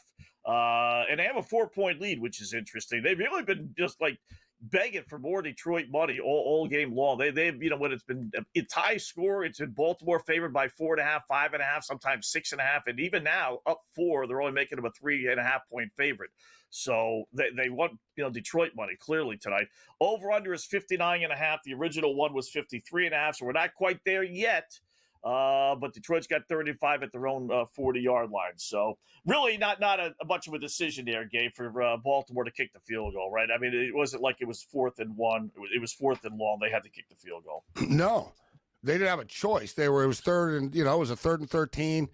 And they have a 4-point lead, which is interesting. They've really been just like begging for more Detroit money all game long. They've when it's been a tie score, it's been Baltimore favored by 4.5, 5.5, sometimes 6.5, and even now up 4. They're only making them a 3.5 point favorite. So they want Detroit money clearly tonight. Over under is 59.5. The original one was 53.5. So we're not quite there yet. But Detroit's got 35 at their own 40-yard line. So really not a much of a decision there, Gabe, for Baltimore to kick the field goal, right? I mean, it wasn't like it was 4th and 1. It was 4th and long. They had to kick the field goal. No, they didn't have a choice. It was 3rd and, it was a 3rd and 13.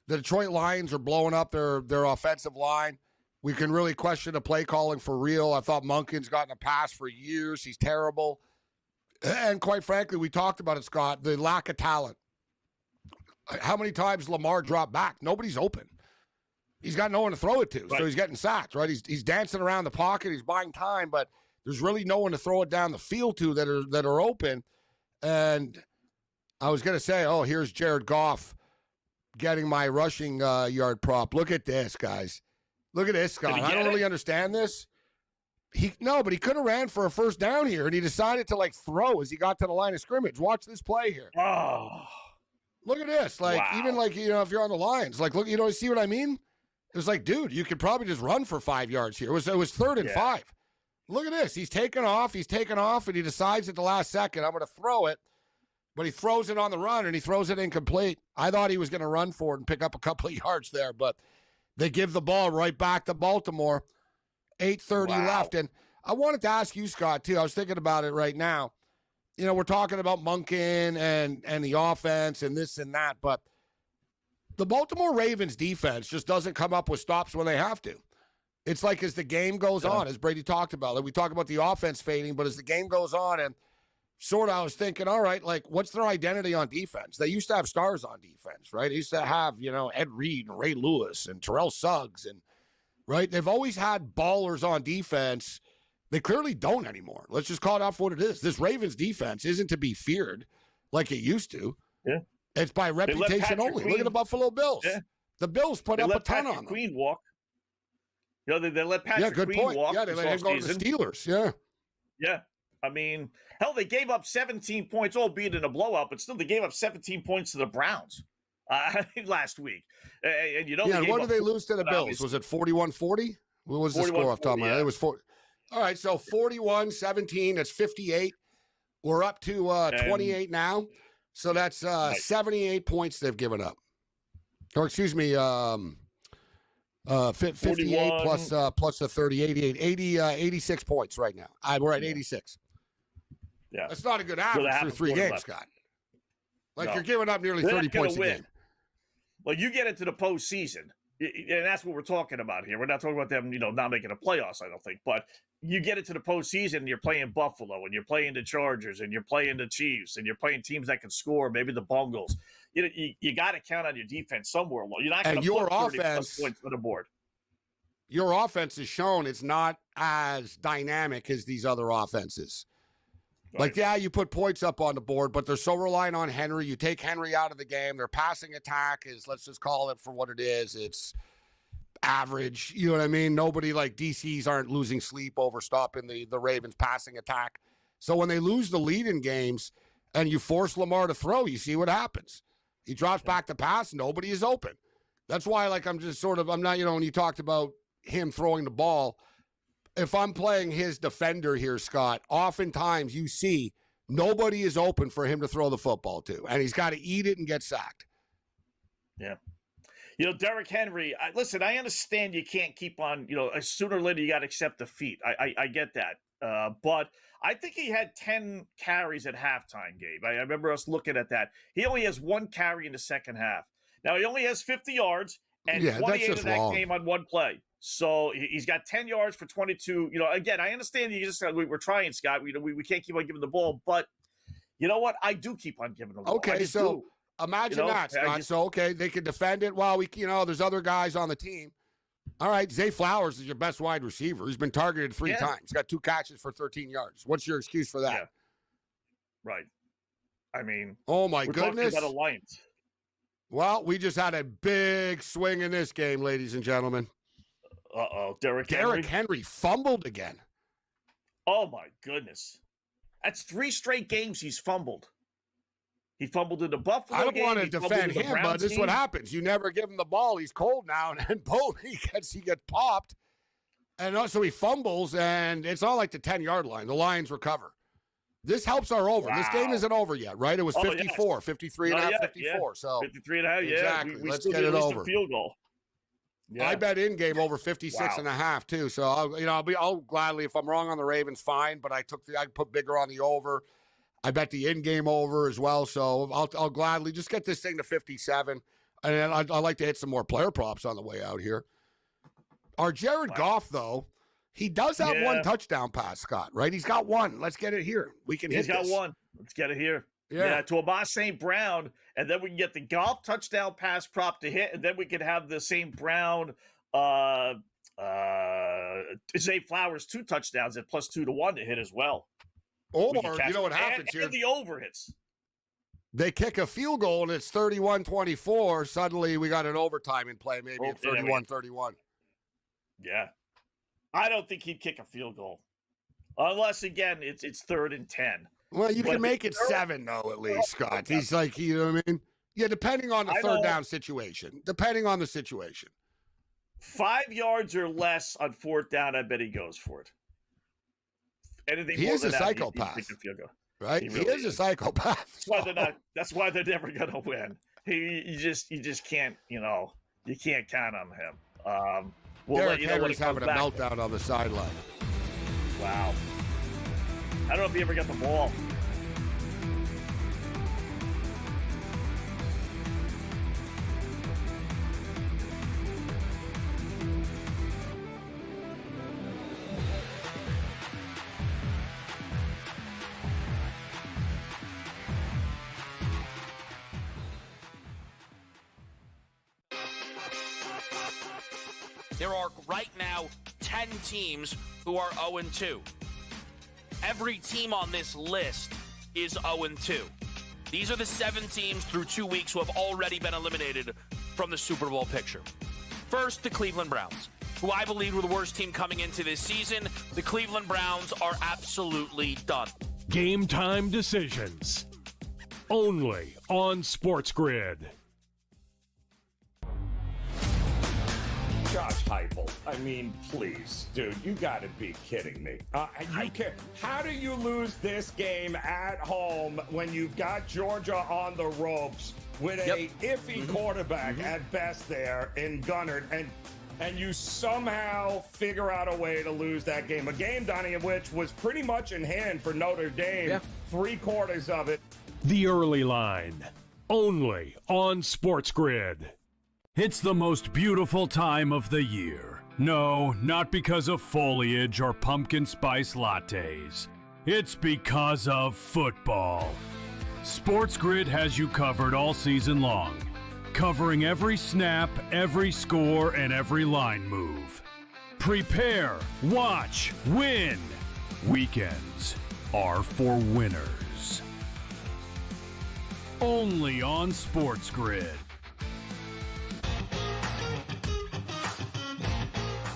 The Detroit Lions are blowing up their offensive line. We can really question the play calling for real. I thought Monken's gotten a pass for years. He's terrible. And quite frankly, we talked about it, Scott, the lack of talent. How many times Lamar dropped back? Nobody's open. He's got no one to throw it to, so he's getting sacked, right? He's dancing around the pocket. He's buying time, but there's really no one to throw it down the field to that are open. And I was going to say, here's Jared Goff getting my rushing yard prop. Look at this, guys. Look at this, Scott. I don't really understand this. But he could have ran for a first down here, and he decided to throw as he got to the line of scrimmage. Watch this play here. Oh. Look at this. Even if you're on the Lions, look, see what I mean? It was dude, you could probably just run for 5 yards here. It was 3rd and 5. Look at this. He's taken off, and he decides at the last second, I'm going to throw it. But he throws it on the run, and he throws it incomplete. I thought he was going to run for it and pick up a couple of yards there, but they give the ball right back to Baltimore. 8:30 left. And I wanted to ask you, Scott, too. I was thinking about it right now. We're talking about Monken and the offense and this and that, but the Baltimore Ravens defense just doesn't come up with stops when they have to. It's as the game goes on, as Brady talked about. We talk about the offense fading, but as the game goes on, and I was thinking, all right, what's their identity on defense? They used to have stars on defense, right? They used to have, Ed Reed and Ray Lewis and Terrell Suggs, and right? They've always had ballers on defense. They clearly don't anymore. Let's just call it out for what it is. This Ravens defense isn't to be feared like it used to. Yeah. It's by reputation only. Look at the Buffalo Bills. Yeah. The Bills put up a ton on them. Queen walk. They let Patrick Queen walk. Yeah, they let him go to the Steelers. Yeah. Yeah. I mean, hell, they gave up 17 points, albeit in a blowout, but still they gave up 17 points to the Browns last week. And what did they lose to the Bills? Was it 41-40? What was the score off the top of my head? It was 40. All right, so 41-17, that's 58. We're up to 28 now. So that's 78 points they've given up. Or excuse me, 58 plus the 30, 88, 86 points right now. We're at 86. Yeah. That's not a good average through 3 games, Scott. You're giving up nearly 30 points a game. Well, you get into the postseason, and that's what we're talking about here. We're not talking about them, not making the playoffs, I don't think. But you get into the postseason, and you're playing Buffalo, and you're playing the Chargers, and you're playing the Chiefs, and you're playing teams that can score, maybe the Bungles. You got to count on your defense somewhere. You're not going to put 30+ points on the board. Your offense has shown it's not as dynamic as these other offenses. Right. You put points up on the board, but they're so reliant on Henry. You take Henry out of the game. Their passing attack is, let's just call it for what it is. It's average. You know what I mean? Nobody DCs aren't losing sleep over stopping the Ravens passing attack. So when they lose the lead in games and you force Lamar to throw, you see what happens. He drops back to pass. Nobody is open. That's why, I'm just I'm not, when you talked about him throwing the ball, if I'm playing his defender here, Scott, oftentimes you see nobody is open for him to throw the football to, and he's got to eat it and get sacked. Yeah. Derrick Henry, listen, I understand you can't keep on, sooner or later you got to accept defeat. I get that. But I think he had 10 carries at halftime, Gabe. I remember us looking at that. He only has 1 carry in the second half. Now, he only has 50 yards and 28 of that came on 1 play. So he's got 10 yards for 22. Again, I understand you just said we're trying, Scott. We can't keep on giving the ball, but you know what? I do keep on giving the ball. Okay, so imagine that, Scott. They can defend it while there's other guys on the team. All right, Zay Flowers is your best wide receiver. He's been targeted 3 times. He's got 2 catches for 13 yards. What's your excuse for that? Yeah. Right. I mean, oh my we're goodness. Talking about Alliance. Well, we just had a big swing in this game, ladies and gentlemen. Uh-oh, Derrick Henry fumbled again. Oh, my goodness. That's 3 straight games he's fumbled. He fumbled in the Buffalo I don't game. want to defend him, but this is what happens. You never give him the ball. He's cold now, and boom, he gets popped. And also he fumbles, and it's all like the 10-yard line. The Lions recover. This helps our over. Wow. This game isn't over yet, right? It was 54, yes. 53 and a half, 54. Yeah. So 53 and a half, exactly. We Let's still get it over. A field goal. Yeah. I bet in game over 56 and a half too. So I'll gladly, if I'm wrong on the Ravens, fine. But I put bigger on the over. I bet the in game over as well. So I'll gladly just get this thing to 57. And I'd like to hit some more player props on the way out here. Our Jared Goff though, he does have one touchdown pass, Scott. Right? He's got one. Let's get it here. We can hit. He's got one. Let's get it here. Yeah, to Amon St. Brown, and then we can get the Goff touchdown pass prop to hit, and then we can have the St. Brown, Zay Flowers 2 touchdowns at +2 to 1 to hit as well. Or you know what happens here? And the over hits. They kick a field goal, and it's 31-24. Suddenly we got an overtime in play, maybe at 31-31. Yeah. I don't think he'd kick a field goal. Unless, again, it's 3rd and 10. Well, you can make it 7, though, at least, Scott. He's like, you know what I mean? Yeah, depending on the third down situation. Depending on the situation. 5 yards or less on 4th down, I bet he goes for it. Anything he more is than a that, psychopath. He field goal. Right? He is a psychopath. That's why they're never going to win. You just can't, you can't count on him. Derrick Henry's having a meltdown on the sideline. Wow. I don't know if he ever got the ball. There are right now 10 teams who are 0-2. Every team on this list is 0-2. These are the 7 teams through 2 weeks who have already been eliminated from the Super Bowl picture. First, the Cleveland Browns, who I believe were the worst team coming into this season. The Cleveland Browns are absolutely done. Game time decisions. Only on SportsGrid. Josh Heupel. I mean, please, dude, you got to be kidding me. How do you lose this game at home when you've got Georgia on the ropes with a iffy quarterback at best there in Gunnard, and you somehow figure out a way to lose that game? A game, Donnie, of which was pretty much in hand for Notre Dame, 3/4 of it. The Early Line, only on SportsGrid. It's the most beautiful time of the year. No, not because of foliage or pumpkin spice lattes. It's because of football. SportsGrid has you covered all season long, covering every snap, every score, and every line move. Prepare, watch, win. Weekends are for winners. Only on SportsGrid.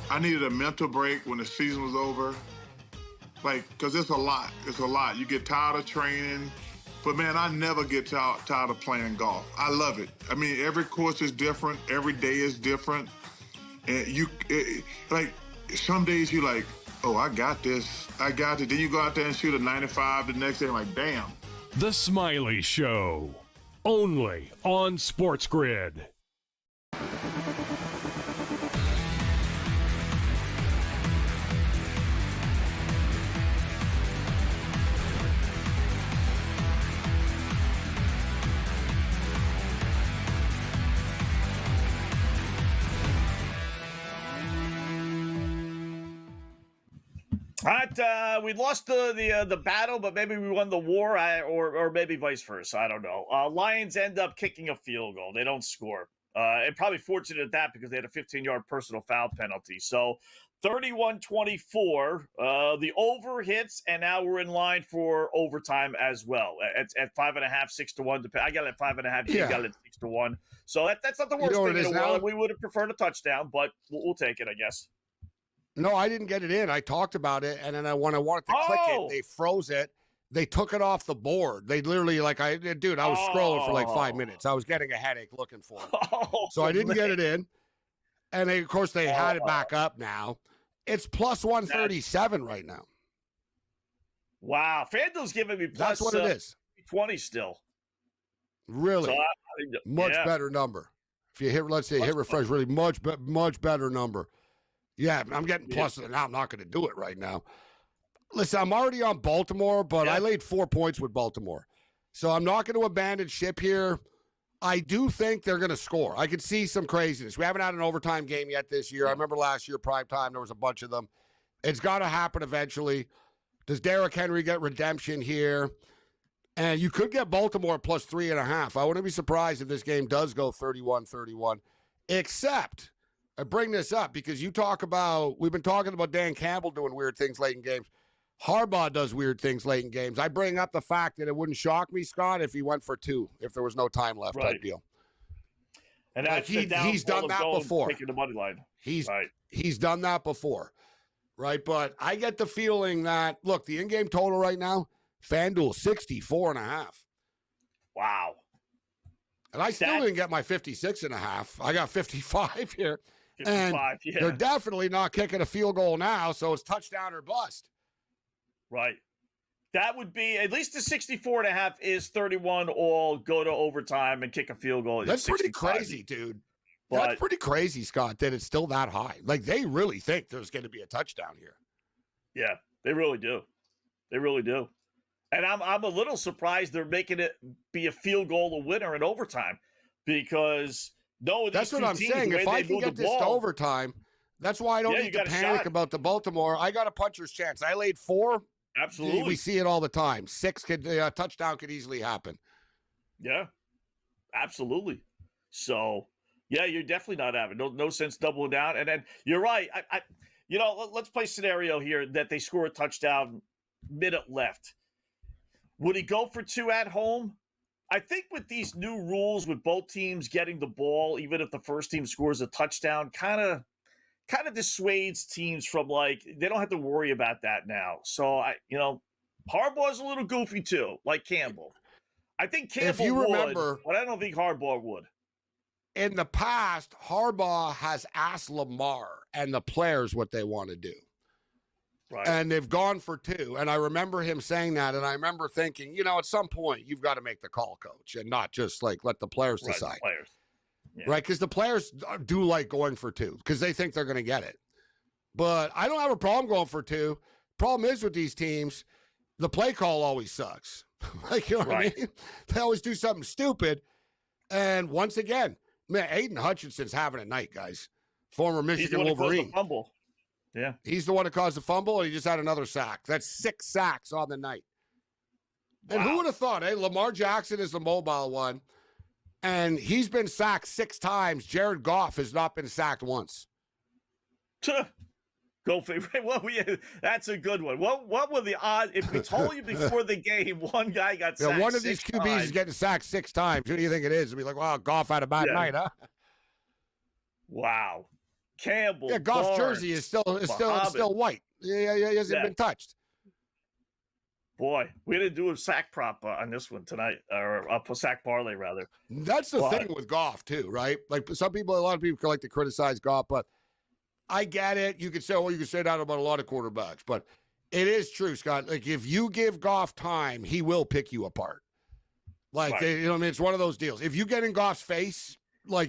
I needed a mental break when the season was over. Because it's a lot. It's a lot. You get tired of training. But, man, I never get tired of playing golf. I love it. I mean, every course is different. Every day is different. And some days you're like, oh, I got this. I got it. Then you go out there and shoot a 95 the next day. I'm like, damn. The Smiley Show. Only on SportsGrid. All right, we lost the battle, but maybe we won the war, or maybe vice versa. I don't know. Lions end up kicking a field goal. They don't score. And probably fortunate at that because they had a 15-yard personal foul penalty. So 31-24, the over hits, and now we're in line for overtime as well. At 5.5, 6-1. I got it at 5.5. You got it at 6-1. So that's not the worst thing in the world. We would have preferred a touchdown, but we'll take it, I guess. No, I didn't get it in. I talked about it, and then when I wanted to click it, they froze it. They took it off the board. They literally, I was scrolling for like 5 minutes. I was getting a headache looking for it. So I didn't get it in. And of course, they had it back up now. It's plus 137 right now. Wow. FanDuel's giving me plus That's what it is. 20 still. Really? So much better number. If you hit, let's say, hit refresh, really much better number. Yeah, I'm getting plus. Now I'm not going to do it right now. Listen, I'm already on Baltimore, but I laid 4 points with Baltimore. So I'm not going to abandon ship here. I do think they're going to score. I could see some craziness. We haven't had an overtime game yet this year. I remember last year, prime time, there was a bunch of them. It's got to happen eventually. Does Derrick Henry get redemption here? And you could get Baltimore plus 3.5. I wouldn't be surprised if this game does go 31-31, except I bring this up because we've been talking about Dan Campbell doing weird things late in games. Harbaugh does weird things late in games. I bring up the fact that it wouldn't shock me, Scott, if he went for 2, if there was no time left type deal. And he's done that before. Taking the money line. He's done that before, right? But I get the feeling that, look, the in-game total right now, FanDuel 64.5. Wow. And I still didn't get my 56.5. I got 55 here. 55, and they're definitely not kicking a field goal now, so it's touchdown or bust. Right. That would be, at least the 64.5 is 31 all, go to overtime and kick a field goal. That's pretty crazy, dude. That's pretty crazy, Scott, that it's still that high. Like, they really think there's going to be a touchdown here. Yeah, they really do. They really do. And I'm a little surprised they're making it be a field goal a winner in overtime because that's what I'm saying. If I can get this to overtime, that's why I don't need to panic about the Baltimore. I got a puncher's chance. I laid 4. Absolutely. We see it all the time. 6 touchdown could easily happen. Yeah, absolutely. So, yeah, you're definitely not having no sense doubling down. And then you're right. Let's play scenario here that they score a touchdown, minute left. Would he go for 2 at home? I think with these new rules, with both teams getting the ball, even if the first team scores a touchdown, kind of dissuades teams from they don't have to worry about that now. So Harbaugh's a little goofy too, like Campbell. I think Campbell would, but I don't think Harbaugh would. In the past, Harbaugh has asked Lamar and the players what they want to do. Right. And they've gone for 2. And I remember him saying that. And I remember thinking, at some point, you've got to make the call, coach, and not just let the players decide. The players. Yeah. Right? Because the players do like going for 2 because they think they're going to get it. But I don't have a problem going for 2. Problem is with these teams, the play call always sucks. What I mean? They always do something stupid. And once again, man, Aiden Hutchinson's having a night, guys. Former Michigan Wolverine. Fumble. Yeah. He's the one that caused the fumble, and he just had another sack. That's 6 sacks on the night. Wow. And who would have thought, Lamar Jackson is the mobile one, and he's been sacked 6 times. Jared Goff has not been sacked once. Go figure. That's a good one. What were the odds? If we told you before the game, one guy got sacked one of these QBs times. Is getting sacked 6 times. Who do you think it is? It'd be like, wow, Goff had a bad night, huh? Wow. Campbell. Yeah, Goff's jersey is still white. Yeah, he hasn't been touched. Boy, we didn't do a sack prop on this one tonight, or a sack parlay rather. That's the thing with Goff too, right? Like a lot of people like to criticize Goff, but I get it. You could say, you could say that about a lot of quarterbacks, but it is true, Scott. Like if you give Goff time, he will pick you apart. It's one of those deals. If you get in Goff's face,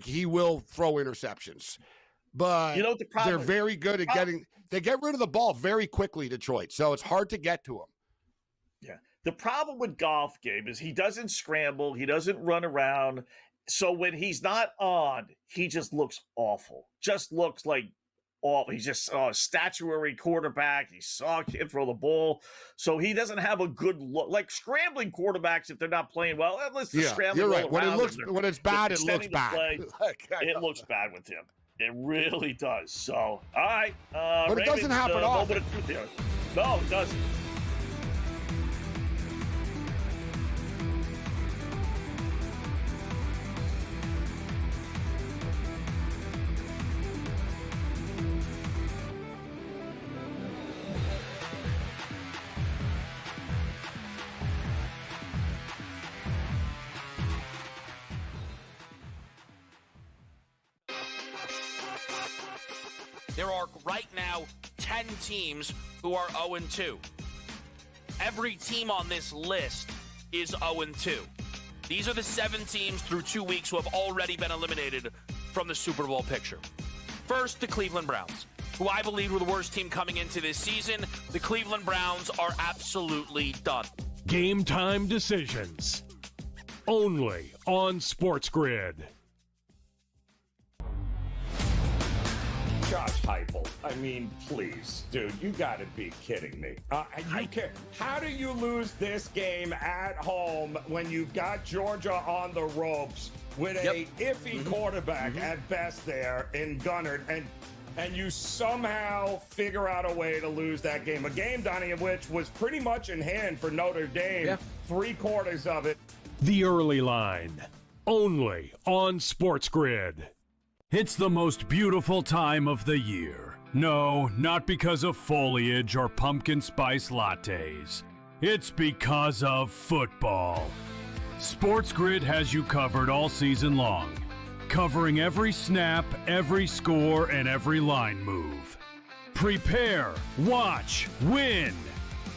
he will throw interceptions. But the problem, they're very good at they get rid of the ball very quickly, Detroit. So it's hard to get to them. Yeah. The problem with Goff, Gabe, is he doesn't scramble. He doesn't run around. So when he's not on, he just looks awful. Just looks like awful. He's just a statuary quarterback. He can't throw the ball. So he doesn't have a good look. Like scrambling quarterbacks, if they're not playing well, let's just scramble. You're right. When it's bad, it looks bad. It looks bad with him. It really does. So, all right. But it doesn't happen often. No, it doesn't. There are right now 10 teams who are 0-2. Every team on this list is 0-2. These are the 7 teams through 2 weeks who have already been eliminated from the Super Bowl picture. First, the Cleveland Browns, who I believe were the worst team coming into this season. The Cleveland Browns are absolutely done. Game time decisions. Only on SportsGrid. Josh Heupel. I mean, please, dude, you got to be kidding me. How do you lose this game at home when you've got Georgia on the ropes with a iffy quarterback at best there in Gunnard, and you somehow figure out a way to lose that game? A game, Donnie, of which was pretty much in hand for Notre Dame, 3/4 of it. The early line. Only on SportsGrid. It's the most beautiful time of the year. No, not because of foliage or pumpkin spice lattes. It's because of football. SportsGrid has you covered all season long, covering every snap, every score, and every line move. Prepare, watch, win.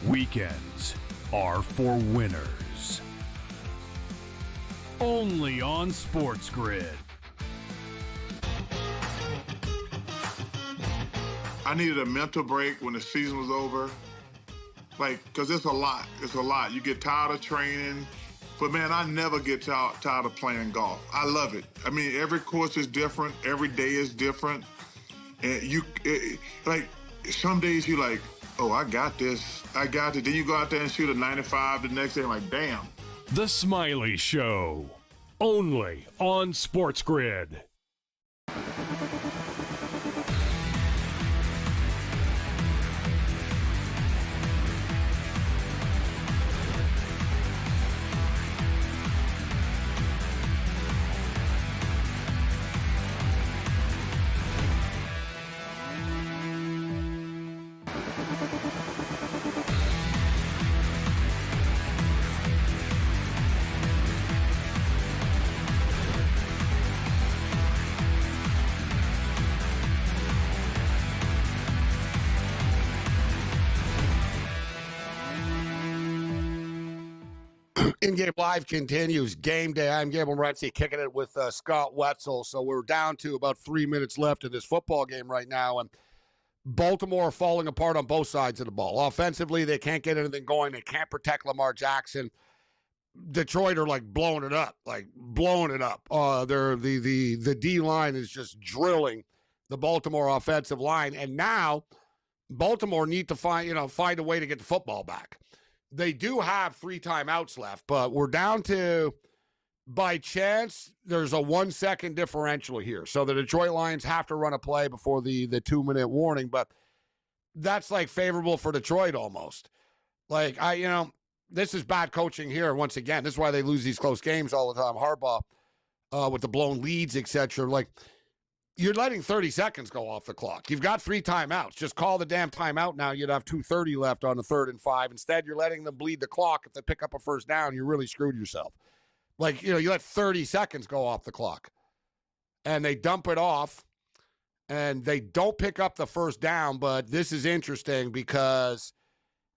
Weekends are for winners. Only on SportsGrid. I needed a mental break when the season was over. Because it's a lot. It's a lot. You get tired of training. But, man, I never get tired of playing golf. I love it. I mean, every course is different. Every day is different. And some days you're like, oh, I got this. I got it. Then you go out there and shoot a 95 the next day. I'm like, damn. The Smiley Show. Only on SportsGrid. In-game live continues. Game day. I'm Gabriel Morency kicking it with Scott Wetzel. So we're down to about 3 minutes left in this football game right now. And Baltimore are falling apart on both sides of the ball. Offensively, they can't get anything going. They can't protect Lamar Jackson. Detroit are blowing it up. They're the D-line is just drilling the Baltimore offensive line. And now Baltimore need to find a way to get the football back. They do have 3 timeouts left, but we're down to, by chance, there's a 1 second differential here. So the Detroit Lions have to run a play before the 2-minute warning, but that's favorable for Detroit almost. This is bad coaching here once again. This is why they lose these close games all the time. Harbaugh with the blown leads, etc. You're letting 30 seconds go off the clock. You've got 3 timeouts. Just call the damn timeout now. You'd have 2:30 left on the 3rd and 5. Instead, you're letting them bleed the clock. If they pick up a first down, you really screwed yourself. You let 30 seconds go off the clock. And they dump it off, and they don't pick up the first down. But this is interesting because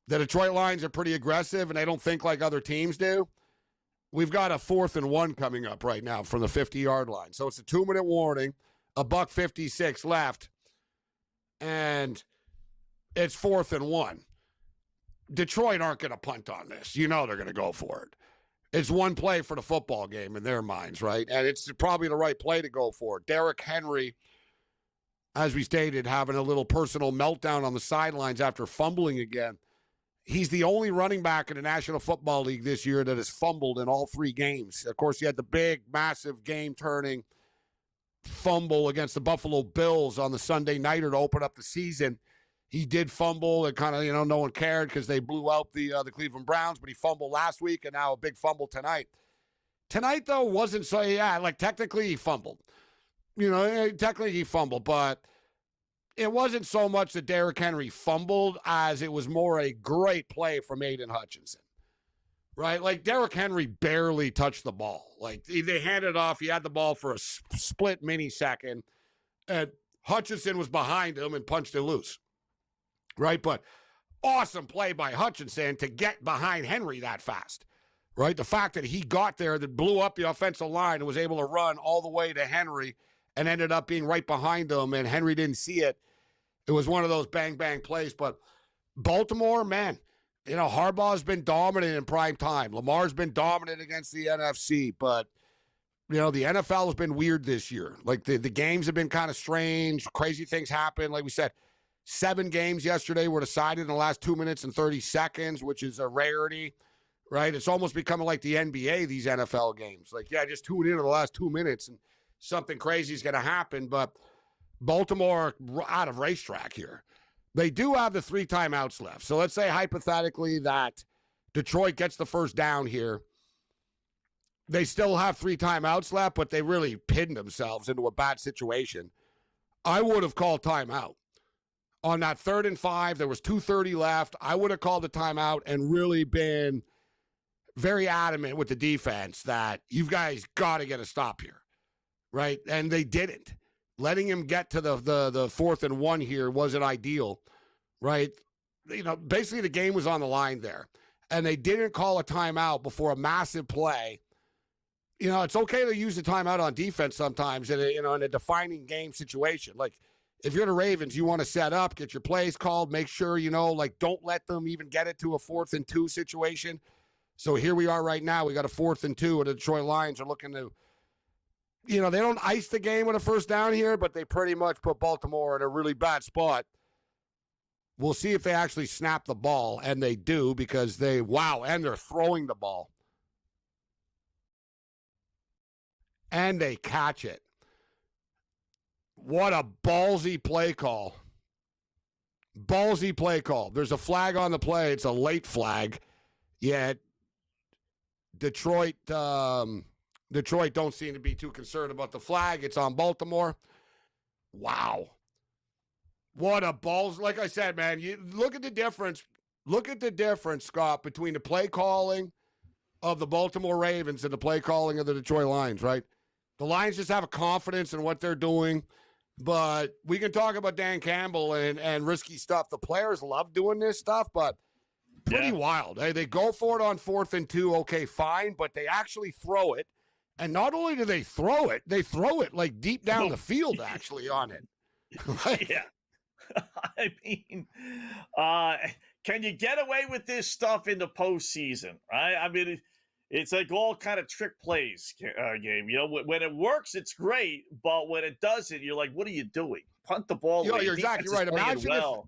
the Detroit Lions are pretty aggressive, and they don't think like other teams do. We've got a 4th and 1 coming up right now from the 50-yard line. So it's a 2-minute warning. $1:56 left, and it's 4th and 1. Detroit aren't going to punt on this. They're going to go for it. It's one play for the football game in their minds, right? And it's probably the right play to go for. Derrick Henry, as we stated, having a little personal meltdown on the sidelines after fumbling again. He's the only running back in the National Football League this year that has fumbled in all 3 games. Of course, he had the big, massive game-turning fumble against the Buffalo Bills on the Sunday nighter to open up the season. He did fumble. It kind of, no one cared because they blew out the Cleveland Browns, but he fumbled last week and now a big fumble tonight. Tonight, though, wasn't so, technically he fumbled. Technically he fumbled, but it wasn't so much that Derrick Henry fumbled as it was more a great play from Aiden Hutchinson. Right? Derrick Henry barely touched the ball. They handed it off. He had the ball for a split mini second. And Hutchinson was behind him and punched it loose, right? But awesome play by Hutchinson to get behind Henry that fast, right? The fact that he got there, that blew up the offensive line and was able to run all the way to Henry and ended up being right behind him, and Henry didn't see it. It was one of those bang-bang plays. But Baltimore, man, you know, Harbaugh's been dominant in prime time. Lamar's been dominant against the NFC, but, you know, the NFL has been weird this year. Like, the games have been kind of strange. Crazy things happen. Like we said, 7 games yesterday were decided in the last 2 minutes and 30 seconds, which is a rarity, right? It's almost becoming like the NBA, these NFL games. Like, yeah, just tune in to the last 2 minutes and something crazy is going to happen. But Baltimore out of racetrack here. They do have the 3 timeouts left. So let's say hypothetically that Detroit gets the first down here. They still have 3 timeouts left, but they really pinned themselves into a bad situation. I would have called timeout. On that 3rd and 5, there was 2:30 left. I would have called the timeout and really been very adamant with the defense that you guys got to get a stop here, right? And they didn't. Letting him get to the 4th and 1 here wasn't ideal, right? You know, basically the game was on the line there, and they didn't call a timeout before a massive play. You know, it's okay to use the timeout on defense sometimes in a defining game situation. Like, if you're the Ravens, you want to set up, get your plays called, make sure, you know, like, don't let them even get it to a 4th and 2 situation. So here we are right now. We got a 4th and 2, and the Detroit Lions are looking to, you know, they don't ice the game with a first down here, but they pretty much put Baltimore in a really bad spot. We'll see if they actually snap the ball, and they do because and they're throwing the ball. And they catch it. What a ballsy play call. Ballsy play call. There's a flag on the play. It's a late flag. Yet Detroit don't seem to be too concerned about the flag. It's on Baltimore. Wow. What a balls. Like I said, man, you look at the difference. Look at the difference, Scott, between the play calling of the Baltimore Ravens and the play calling of the Detroit Lions, right? The Lions just have a confidence in what they're doing. But we can talk about Dan Campbell and risky stuff. The players love doing this stuff, but pretty wild. Hey, they go for it on 4th and 2. Okay, fine, but they actually throw it. And not only do they throw it like deep down the field actually on it. Yeah. I mean, can you get away with this stuff in the postseason, right? I mean, it's like all kind of trick plays game. You know, when it works, it's great, but when it doesn't, you're like, what are you doing? Punt the ball. You're exactly right. Imagine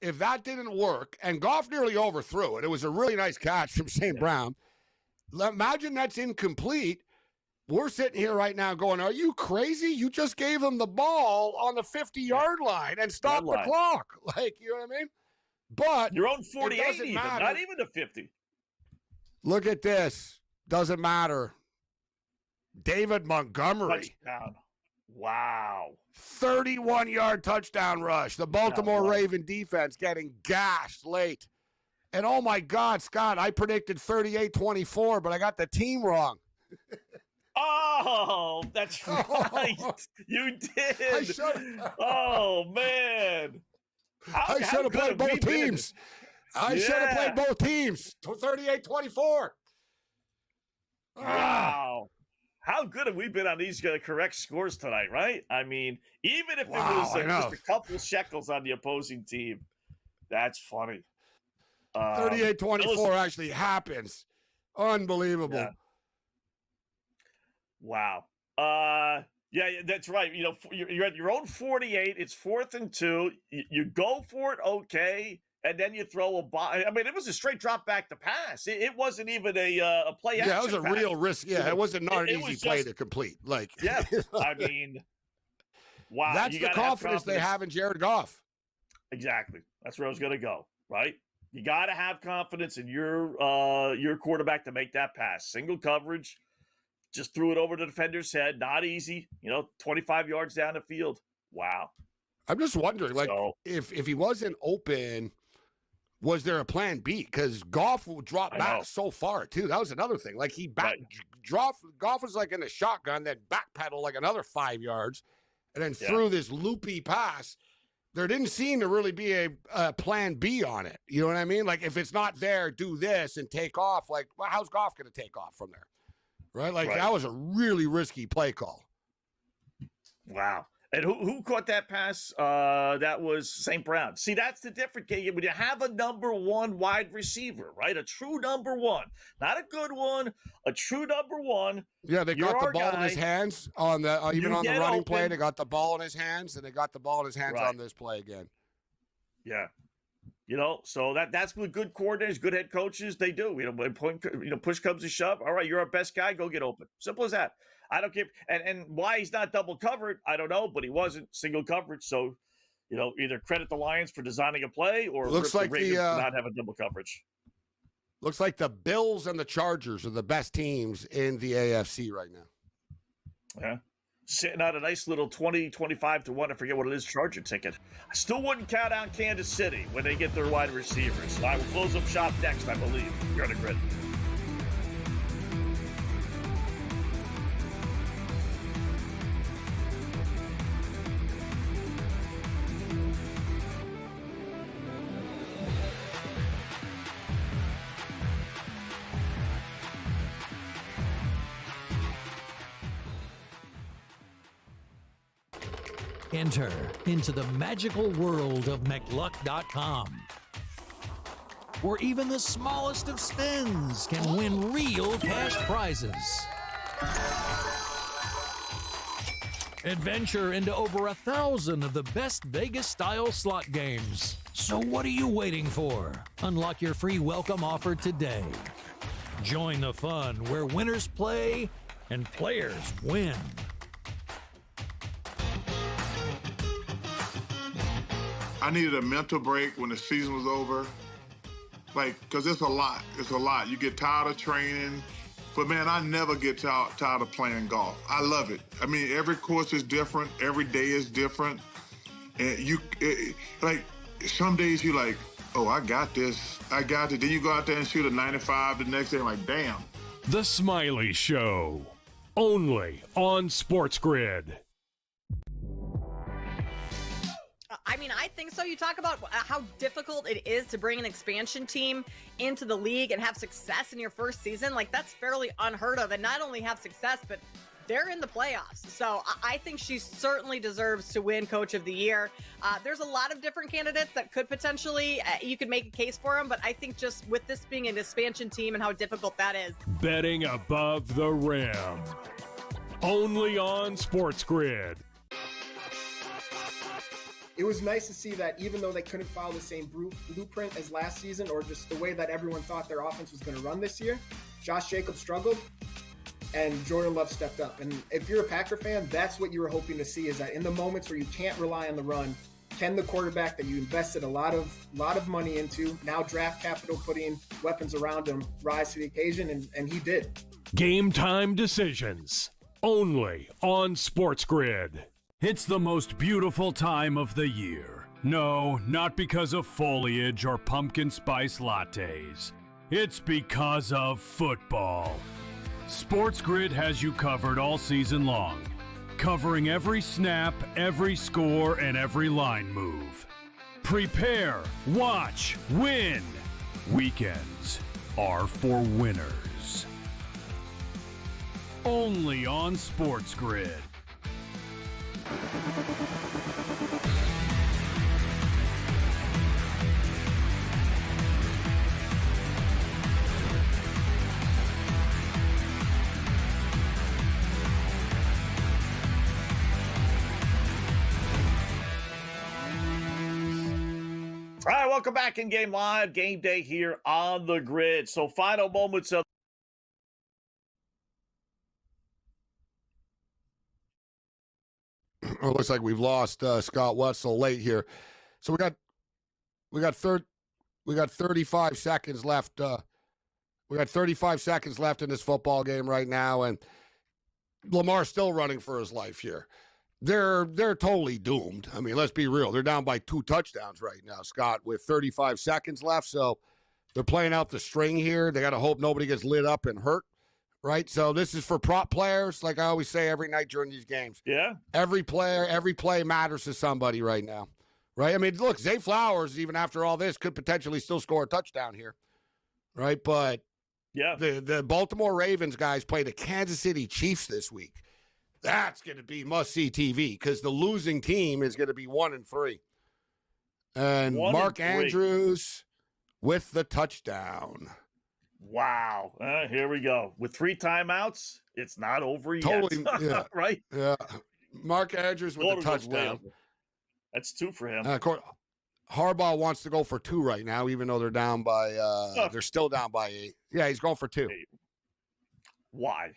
if that didn't work, and Goff nearly overthrew it. It was a really nice catch from St. Brown. Imagine that's incomplete. We're sitting here right now going, are you crazy? You just gave them the ball on the 50-yard line and stopped the clock. Like, you know what I mean? But your own 48 even, not even the 50. Look at this. Doesn't matter. David Montgomery. Touchdown. Wow. 31-yard touchdown rush. The Baltimore Raven defense getting gashed late. And, oh, my God, Scott, I predicted 38-24, but I got the team wrong. Oh, that's right. You did. Oh, man. I should have played both teams. I should have played both teams. 38-24. Wow. How good have we been on these correct scores tonight, right? I mean, even if it was just a couple shekels on the opposing team, that's funny. 38-24 actually happens. Unbelievable. Yeah. Wow. Yeah, that's right. You know, you're at your own 48. It's 4th and 2. You go for it, okay, and then you throw a ball. I mean, it was a straight drop back to pass. It wasn't even a play action. Yeah, it was a pass. Real risk. Yeah, it was not an easy play to complete. Like, yeah, I mean, wow. That's the confidence they have in Jared Goff. Exactly. That's where I was going to go, right? You got to have confidence in your quarterback to make that pass. Single coverage. Just threw it over the defender's head. Not easy. 25 yards down the field. Wow. I'm just wondering, if he wasn't open, was there a plan B? Because Goff would drop back so far, too. That was another thing. Like, Goff was like in a shotgun, then backpedal like another 5 yards. and then threw this loopy pass. There didn't seem to really be a plan B on it. You know what I mean? Like, if it's not there, do this and take off. Like, well, how's Goff going to take off from there? Right? Like, that was a really risky play call. Wow. And who caught that pass? That was St. Brown. See, that's the difference. When you have a number one wide receiver, right? A true number one. Not a good one, a true number one. Yeah, they got the ball in his hands on the even on the running play. They got the ball in his hands, and they got the ball in his hands on this play again. Yeah. So that's what good coordinators, good head coaches, they do. When push comes to shove, all right, you're our best guy, go get open. Simple as that. I don't care. And why he's not double covered, I don't know, but he wasn't single coverage. So, either credit the Lions for designing a play or looks like the Ravens for not having double coverage. Looks like the Bills and the Chargers are the best teams in the AFC right now. Yeah. Sitting on a nice little 20, 25 to 1, I forget what it is, Charger ticket. I still wouldn't count out Kansas City when they get their wide receivers. So I will close up shop next, I believe. You're on the grid. Enter into the magical world of McLuck.com, where even the smallest of spins can win real cash prizes. Adventure into over 1,000 of the best Vegas-style slot games. So what are you waiting for? Unlock your free welcome offer today. Join the fun where winners play and players win. I needed a mental break when the season was over. Like, because it's a lot. It's a lot. You get tired of training. But, man, I never get tired of playing golf. I love it. I mean, every course is different. Every day is different. And like, some days you're like, oh, I got this. I got it. Then you go out there and shoot a 95 the next day. I'm like, damn. The Smiley Show. Only on SportsGrid. I think so. You talk about how difficult it is to bring an expansion team into the league and have success in your first season. Like, that's fairly unheard of. And not only have success, but they're in the playoffs. So I think she certainly deserves to win Coach of the Year. There's a lot of different candidates that could potentially, you could make a case for them. But I think just with this being an expansion team and how difficult that is. Betting above the rim. Only on SportsGrid. It was nice to see that even though they couldn't follow the same blueprint as last season, or just the way that everyone thought their offense was going to run this year, Josh Jacobs struggled and Jordan Love stepped up. And if you're a Packer fan, that's what you were hoping to see, is that in the moments where you can't rely on the run, can the quarterback that you invested a lot of money into, now draft capital, putting weapons around him, rise to the occasion, and he did. Game time decisions. Only on SportsGrid. It's the most beautiful time of the year. No, not because of foliage or pumpkin spice lattes. It's because of football. SportsGrid has you covered all season long, covering every snap, every score, and every line move. Prepare, watch, win. Weekends are for winners. Only on SportsGrid. All right, welcome back in Game Live. Game Day here on the grid. So final moments of It looks like we've lost Scott Wetzel late here. So we got 35 seconds left. We got 35 seconds left in this football game right now, and Lamar's still running for his life here. They're totally doomed. I mean, let's be real. They're down by 2 touchdowns right now, Scott, with 35 seconds left. So they're playing out the string here. They got to hope nobody gets lit up and hurt, right? So this is for prop players, like I always say every night during these games. Yeah. Every play matters to somebody right now, right? I mean, look, Zay Flowers, even after all this, could potentially still score a touchdown here, right? But yeah, the Baltimore Ravens guys play the Kansas City Chiefs this week. That's going to be must-see TV because the losing team is going to be 1-3. And Mark Andrews with the touchdown. Wow. Here we go. With 3 timeouts, it's not over yet. Totally, yeah. Right? Yeah. Mark Andrews with the touchdown. That's 2 for him. Of course, Harbaugh wants to go for 2 right now, even though they're down by they're still down by 8. Yeah, he's going for 2. Why?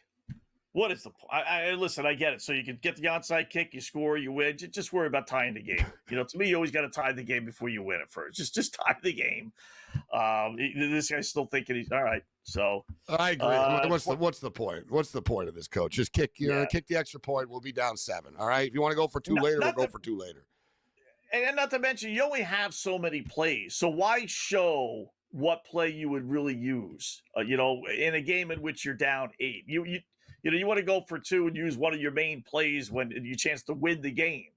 What is the point? Listen, I get it. So you can get the onside kick, you score, you win. Just worry about tying the game. To me, you always got to tie the game before you win it first. Just tie the game. This guy's still thinking he's all right. So I agree. What's the point? What's the point of this, coach? Just kick kick the extra point. We'll be down 7. All right. If you want to go for 2 later, we'll go for 2 later. And not to mention, you only have so many plays. So why show what play you would really use? In a game in which you're down 8, you want to go for 2 and use one of your main plays when you chance to win the game.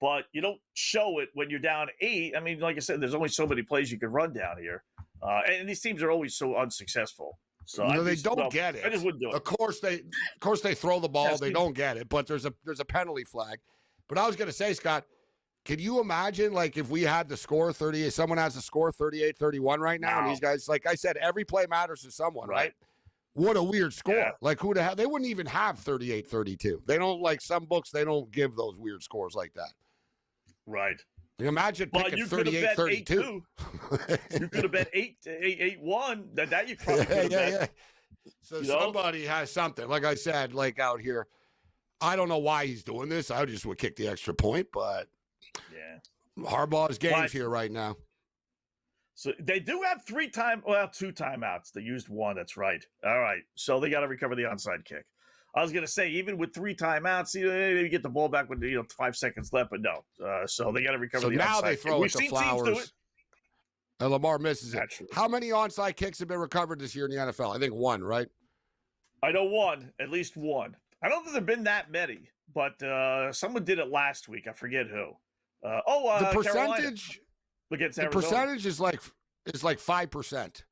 But you don't show it when you're down 8. I mean, like I said, there's only so many plays you can run down here. And these teams are always so unsuccessful. So they don't get it. I just wouldn't do it. Of course they throw the ball. They don't get it, but there's a penalty flag. But I was going to say, Scott, can you imagine, like, if we had the score 38, someone has the score 38-31 right now, and these guys, like I said, every play matters to someone, right? What a weird score. Yeah. Like, who the hell? They wouldn't even have 38-32. They don't, like some books, they don't give those weird scores like that. Right. Imagine picking 38-32. You could have bet 8-1. That you probably could have bet. Yeah. So somebody has something. Like I said, like out here, I don't know why he's doing this. I just would kick the extra point, but Harbaugh's game's here right now. So they do have 2 timeouts. They used 1. That's right. All right. So they got to recover the onside kick. I was going to say, even with 3 timeouts, maybe get the ball back with 5 seconds left, but no. So they got to recover the onside kick. So now they throw it to Flowers. And Lamar misses it. How many onside kicks have been recovered this year in the NFL? I think 1, right? I know 1, at least 1. I don't think there have been that many, but someone did it last week. I forget who. The percentage Carolina against Arizona. The percentage is like 5%.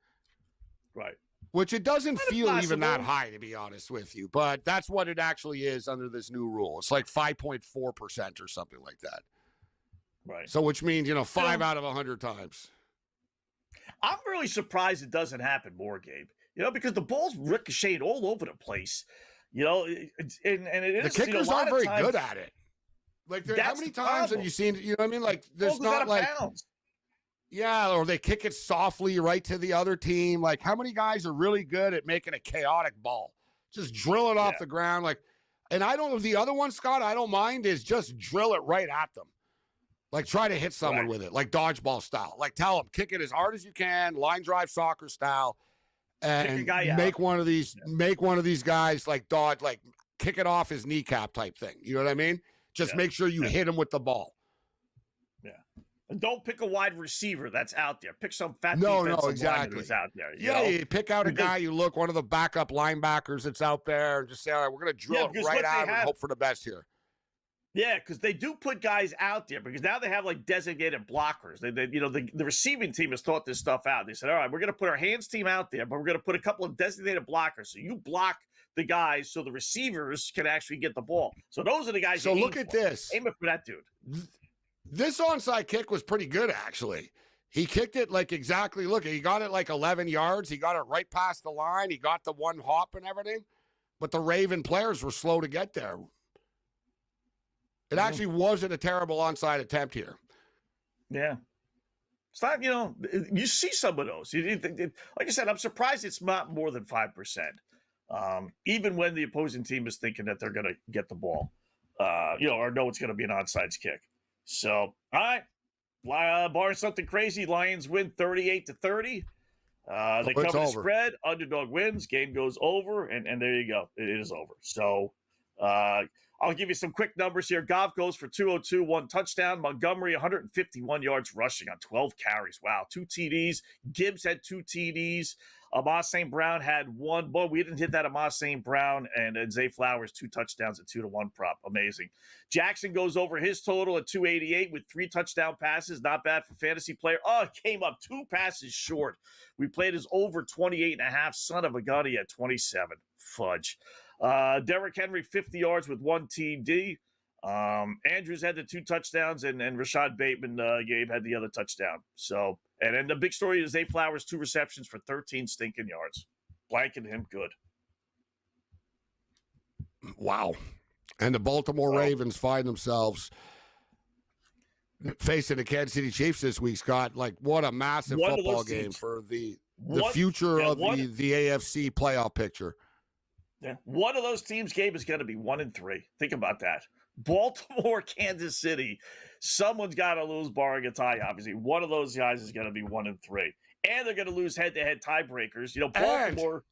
Right. Which it doesn't feel even that high, to be honest with you. But that's what it actually is under this new rule. It's like 5.4% or something like that. Right. So which means, 5 out of 100 times. I'm really surprised it doesn't happen more, Gabe. Because the ball's ricocheted all over the place. And it is. The kickers aren't very good at it. Like, how many times have you seen? You know what I mean? Like, there's not like. Bounds. Yeah, or they kick it softly right to the other team. Like, how many guys are really good at making a chaotic ball? Just drill it off the ground. Like, and I don't know, the other one, Scott, I don't mind, is just drill it right at them. Like, try to hit someone with it, like dodgeball style. Like, tell them, kick it as hard as you can, line drive soccer style, and make one of these guys like kick it off his kneecap type thing. You know what I mean? Just make sure you hit him with the ball. Yeah. And don't pick a wide receiver that's out there. Pick some fat exactly. Who's out there. You pick out a guy, one of the backup linebackers that's out there, and just say, all right, we're going to drill it right out and hope for the best here. Yeah, because they do put guys out there because now they have like designated blockers. The receiving team has thought this stuff out. They said, all right, we're going to put our hands team out there, but we're going to put a couple of designated blockers. So you block the guys so the receivers can actually get the ball. So those are the guys. So look at this. Aim it for that dude. This onside kick was pretty good, actually. He kicked it like exactly. Look, he got it like 11 yards. He got it right past the line. He got the one hop and everything. But the Raven players were slow to get there. It actually wasn't a terrible onside attempt here. Yeah. It's not, you see some of those. Like I said, I'm surprised it's not more than 5%. Even when the opposing team is thinking that they're going to get the ball, or know it's going to be an onside kick. So, all right, barring something crazy, Lions win 38-30. They cover the spread. Underdog wins. Game goes over, and there you go. It is over. So, I'll give you some quick numbers here. Goff goes for 202, 1 touchdown. Montgomery, 151 yards rushing on 12 carries. Wow, 2 TDs. Gibbs had 2 TDs. Amos St. Brown had 1. Boy, we didn't hit that Amos St. Brown. And Zay Flowers, 2 touchdowns at 2-1 prop. Amazing. Jackson goes over his total at 288 with 3 touchdown passes. Not bad for fantasy player. Oh, it came up 2 passes short. We played his over 28.5. Son of a gun, he had 27. Fudge. Derrick Henry, 50 yards with 1 TD. Andrews had the 2 touchdowns, and Rashad Bateman, Gabe, had the other touchdown. So, and then the big story is Zay Flowers, 2 receptions for 13 stinking yards. Blanking him good. Wow. And the Baltimore Ravens find themselves facing the Kansas City Chiefs this week, Scott. Like, what a massive football game for the future of the AFC playoff picture. Yeah. One of those teams, Gabe, is going to be 1-3. Think about that. Baltimore, Kansas City. Someone's got to lose, barring a tie, obviously. One of those guys is going to be 1-3. And they're going to lose head-to-head tiebreakers. You know, Baltimore.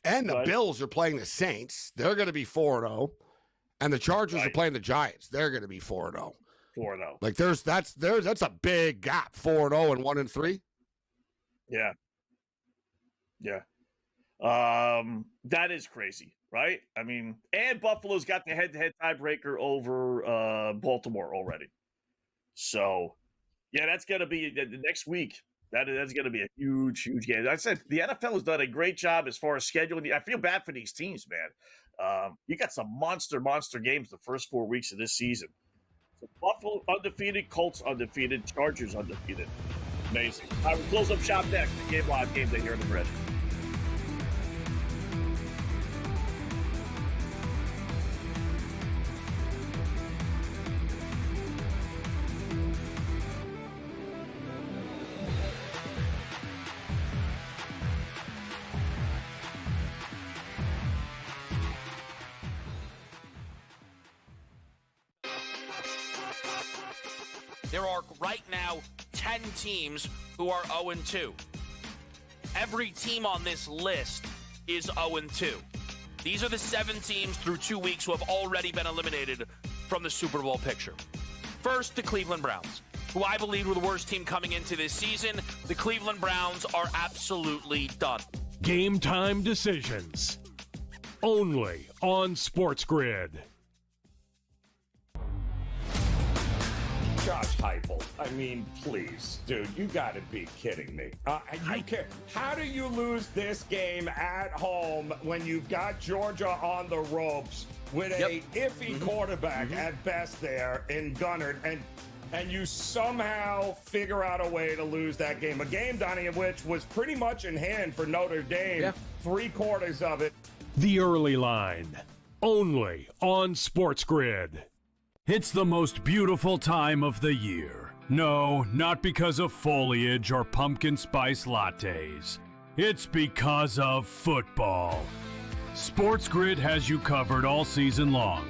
And the Bills are playing the Saints. They're going to be 4-0. And the Chargers are playing the Giants. They're going to be 4-0. 4-0. Like, that's a big gap, 4-0 and 1-3. Yeah. Yeah. That is crazy, right? I mean, and Buffalo's got the head-to-head tiebreaker over Baltimore already. So, yeah, that's going to be the next week. That's going to be a huge, huge game. Like I said, the NFL has done a great job as far as scheduling. I feel bad for these teams, man. You got some monster games the first 4 weeks of this season. So Buffalo undefeated, Colts undefeated, Chargers undefeated. Amazing. I will close up shop next. Game Live, Game Day here in the Grid. There are right now 10 teams who are 0-2. Every team on this list is 0-2. These are the 7 teams through 2 weeks who have already been eliminated from the Super Bowl picture. First, the Cleveland Browns, who I believe were the worst team coming into this season. The Cleveland Browns are absolutely done. Game time decisions. Only on SportsGrid. Josh Heupel. I mean, please, dude, you got to be kidding me. How do you lose this game at home when you've got Georgia on the ropes with a iffy quarterback at best there in Gunnard, and you somehow figure out a way to lose that game? A game, Donnie, of which was pretty much in hand for Notre Dame, 3/4 of it. The early line. Only on SportsGrid. It's the most beautiful time of the year. No, not because of foliage or pumpkin spice lattes. It's because of football. SportsGrid has you covered all season long,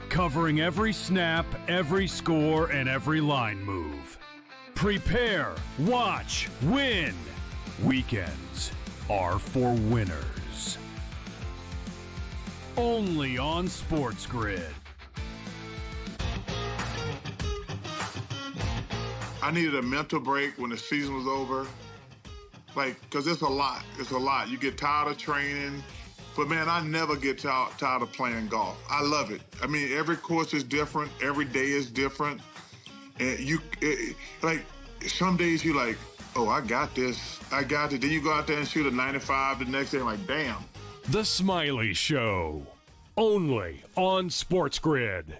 covering every snap, every score, and every line move. Prepare, watch, win. Weekends are for winners. Only on SportsGrid. I needed a mental break when the season was over. Like, because it's a lot. It's a lot. You get tired of training. But, man, I never get tired of playing golf. I love it. I mean, every course is different. Every day is different. And like, some days you're like, oh, I got this. I got it. Then you go out there and shoot a 95 the next day. Like, damn. The Smiley Show. Only on SportsGrid.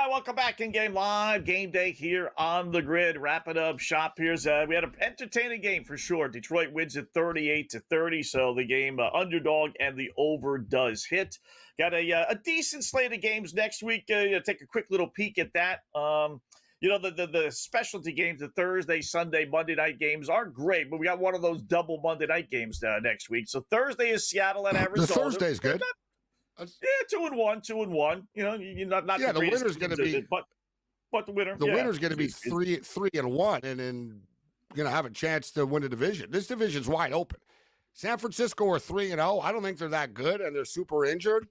Welcome back in Game Live, Game Day here on the Grid. Wrapping up shop here. We had an entertaining game for sure. Detroit wins it 38-30, so the game underdog and the over does hit. Got a decent slate of games next week. Take a quick little peek at that. the specialty games, the Thursday, Sunday, Monday night games are great, but we got one of those double Monday night games next week. So Thursday is Seattle and Arizona. The Thursday's good. Yeah, 2-1, 2-1. You're not the the winner's going to be, but the winner. The winner's going to be 3-1, and then going to have a chance to win the division. This division's wide open. San Francisco are 3-0. I don't think they're that good, and they're super injured.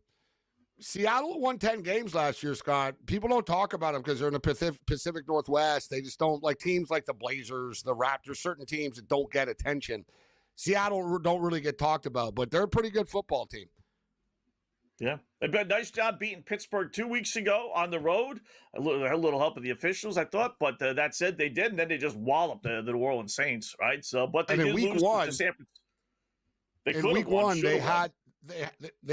Seattle won 10 games last year, Scott. People don't talk about them because they're in the Pacific Northwest. They just don't like teams like the Blazers, the Raptors, certain teams that don't get attention. Seattle don't really get talked about, but they're a pretty good football team. Yeah. They've done a nice job beating Pittsburgh 2 weeks ago on the road. A little help of the officials, I thought, but that said they did, and then they just walloped the New Orleans Saints, right? So, but they did lose to San Francisco. In week one, they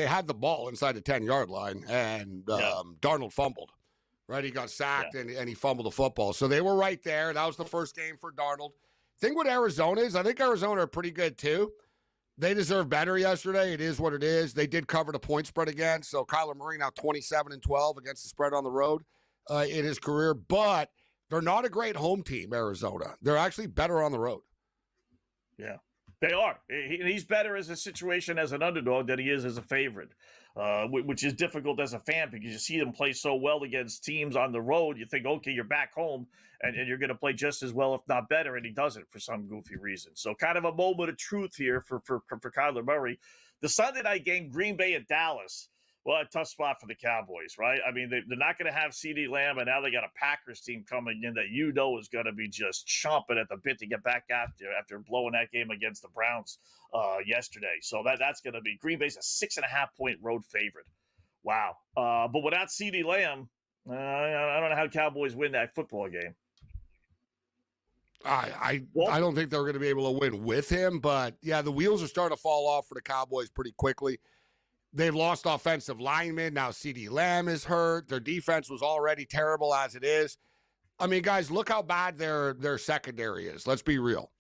had the ball inside the 10-yard line, and Darnold fumbled. Right, he got sacked and he fumbled the football. So they were right there. That was the first game for Darnold. Thing with Arizona is, I think Arizona are pretty good too. They deserve better yesterday. It is what it is. They did cover the point spread again. So Kyler Murray now 27-12 against the spread on the road in his career. But they're not a great home team, Arizona. They're actually better on the road. Yeah, they are. He's better as a situation as an underdog than he is as a favorite, which is difficult as a fan because you see them play so well against teams on the road. You think, okay, you're back home and you're going to play just as well, if not better, and he doesn't for some goofy reason. So kind of a moment of truth here for Kyler Murray. The Sunday night game, Green Bay at Dallas. Well, a tough spot for the Cowboys, right? I mean, they're not going to have CeeDee Lamb, and now they got a Packers team coming in that is going to be just chomping at the bit to get back after blowing that game against the Browns yesterday. So that's going to be Green Bay's a 6.5-point road favorite. Wow. But without CeeDee Lamb, I don't know how Cowboys win that football game. I don't think they're going to be able to win with him, but yeah, the wheels are starting to fall off for the Cowboys pretty quickly. They've lost offensive linemen. Now CeeDee Lamb is hurt. Their defense was already terrible as it is. I mean, guys, look how bad their secondary is. Let's be real.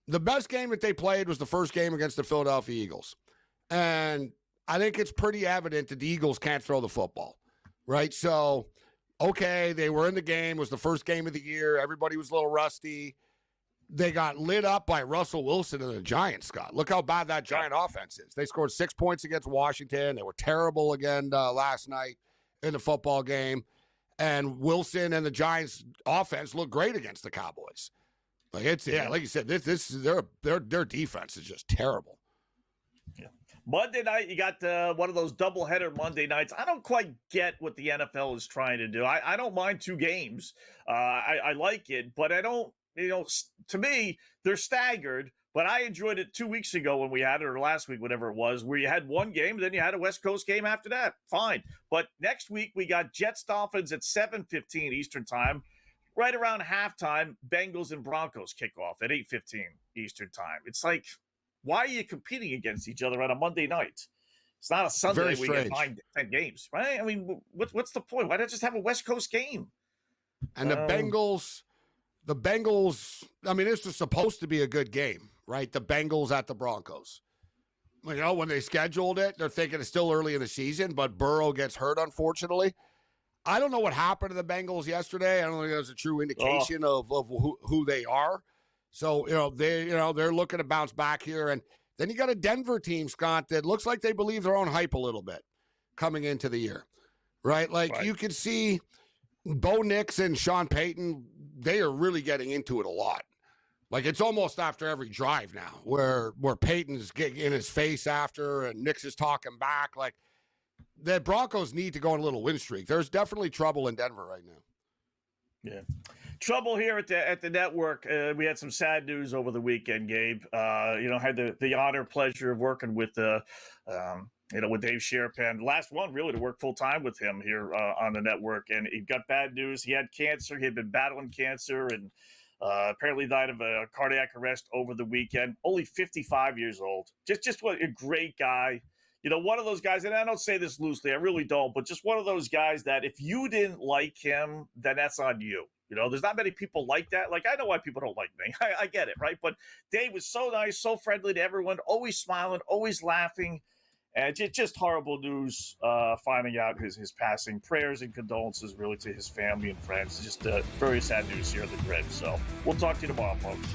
The best game that they played was the first game against the Philadelphia Eagles. And I think it's pretty evident that the Eagles can't throw the football, right? So, okay, they were in the game. It was the first game of the year. Everybody was a little rusty. They got lit up by Russell Wilson and the Giants, Scott. Look how bad that Giant offense is. They scored 6 points against Washington. They were terrible again last night in the football game. And Wilson and the Giants offense looked great against the Cowboys. Like like you said, their defense is just terrible. Yeah. Monday night, you got one of those doubleheader Monday nights. I don't quite get what the NFL is trying to do. I don't mind 2 games. I like it, but I don't. To me, they're staggered, but I enjoyed it 2 weeks ago when we had it, or last week, whatever it was, where you had one game, then you had a West Coast game after that. Fine. But next week, we got Jets-Dolphins at 7:15 Eastern time. Right around halftime, Bengals and Broncos kick off at 8:15 Eastern time. It's like, why are you competing against each other on a Monday night? It's not a Sunday where you get 10 games, right? I mean, what's the point? Why not just have a West Coast game? And the Bengals, I mean, this was supposed to be a good game, right? The Bengals at the Broncos. When they scheduled it, they're thinking it's still early in the season, but Burrow gets hurt, unfortunately. I don't know what happened to the Bengals yesterday. I don't think that was a true indication of who they are. So, they're looking to bounce back here. And then you got a Denver team, Scott, that looks like they believe their own hype a little bit coming into the year, right? You can see Bo Nix and Sean Payton, they are really getting into it a lot. Like, it's almost after every drive now where Payton's getting in his face after and Nix is talking back. Like, the Broncos need to go on a little win streak. There's definitely trouble in Denver right now. Yeah. Trouble here at the network. We had some sad news over the weekend, Gabe. Had the honor, pleasure of working with with Dave Sherapan. The last one really to work full time with him here on the network. And he got bad news. He had cancer. He had been battling cancer and apparently died of a cardiac arrest over the weekend. Only 55 years old. Just what a great guy. One of those guys, and I don't say this loosely, I really don't, but just one of those guys that if you didn't like him, then that's on you. There's not many people like that. Like, I know why people don't like me. I get it, right? But Dave was so nice, so friendly to everyone, always smiling, always laughing. And just horrible news finding out his passing. Prayers and condolences really to his family and friends. Just very sad news here at the Grid. So we'll talk to you tomorrow, folks.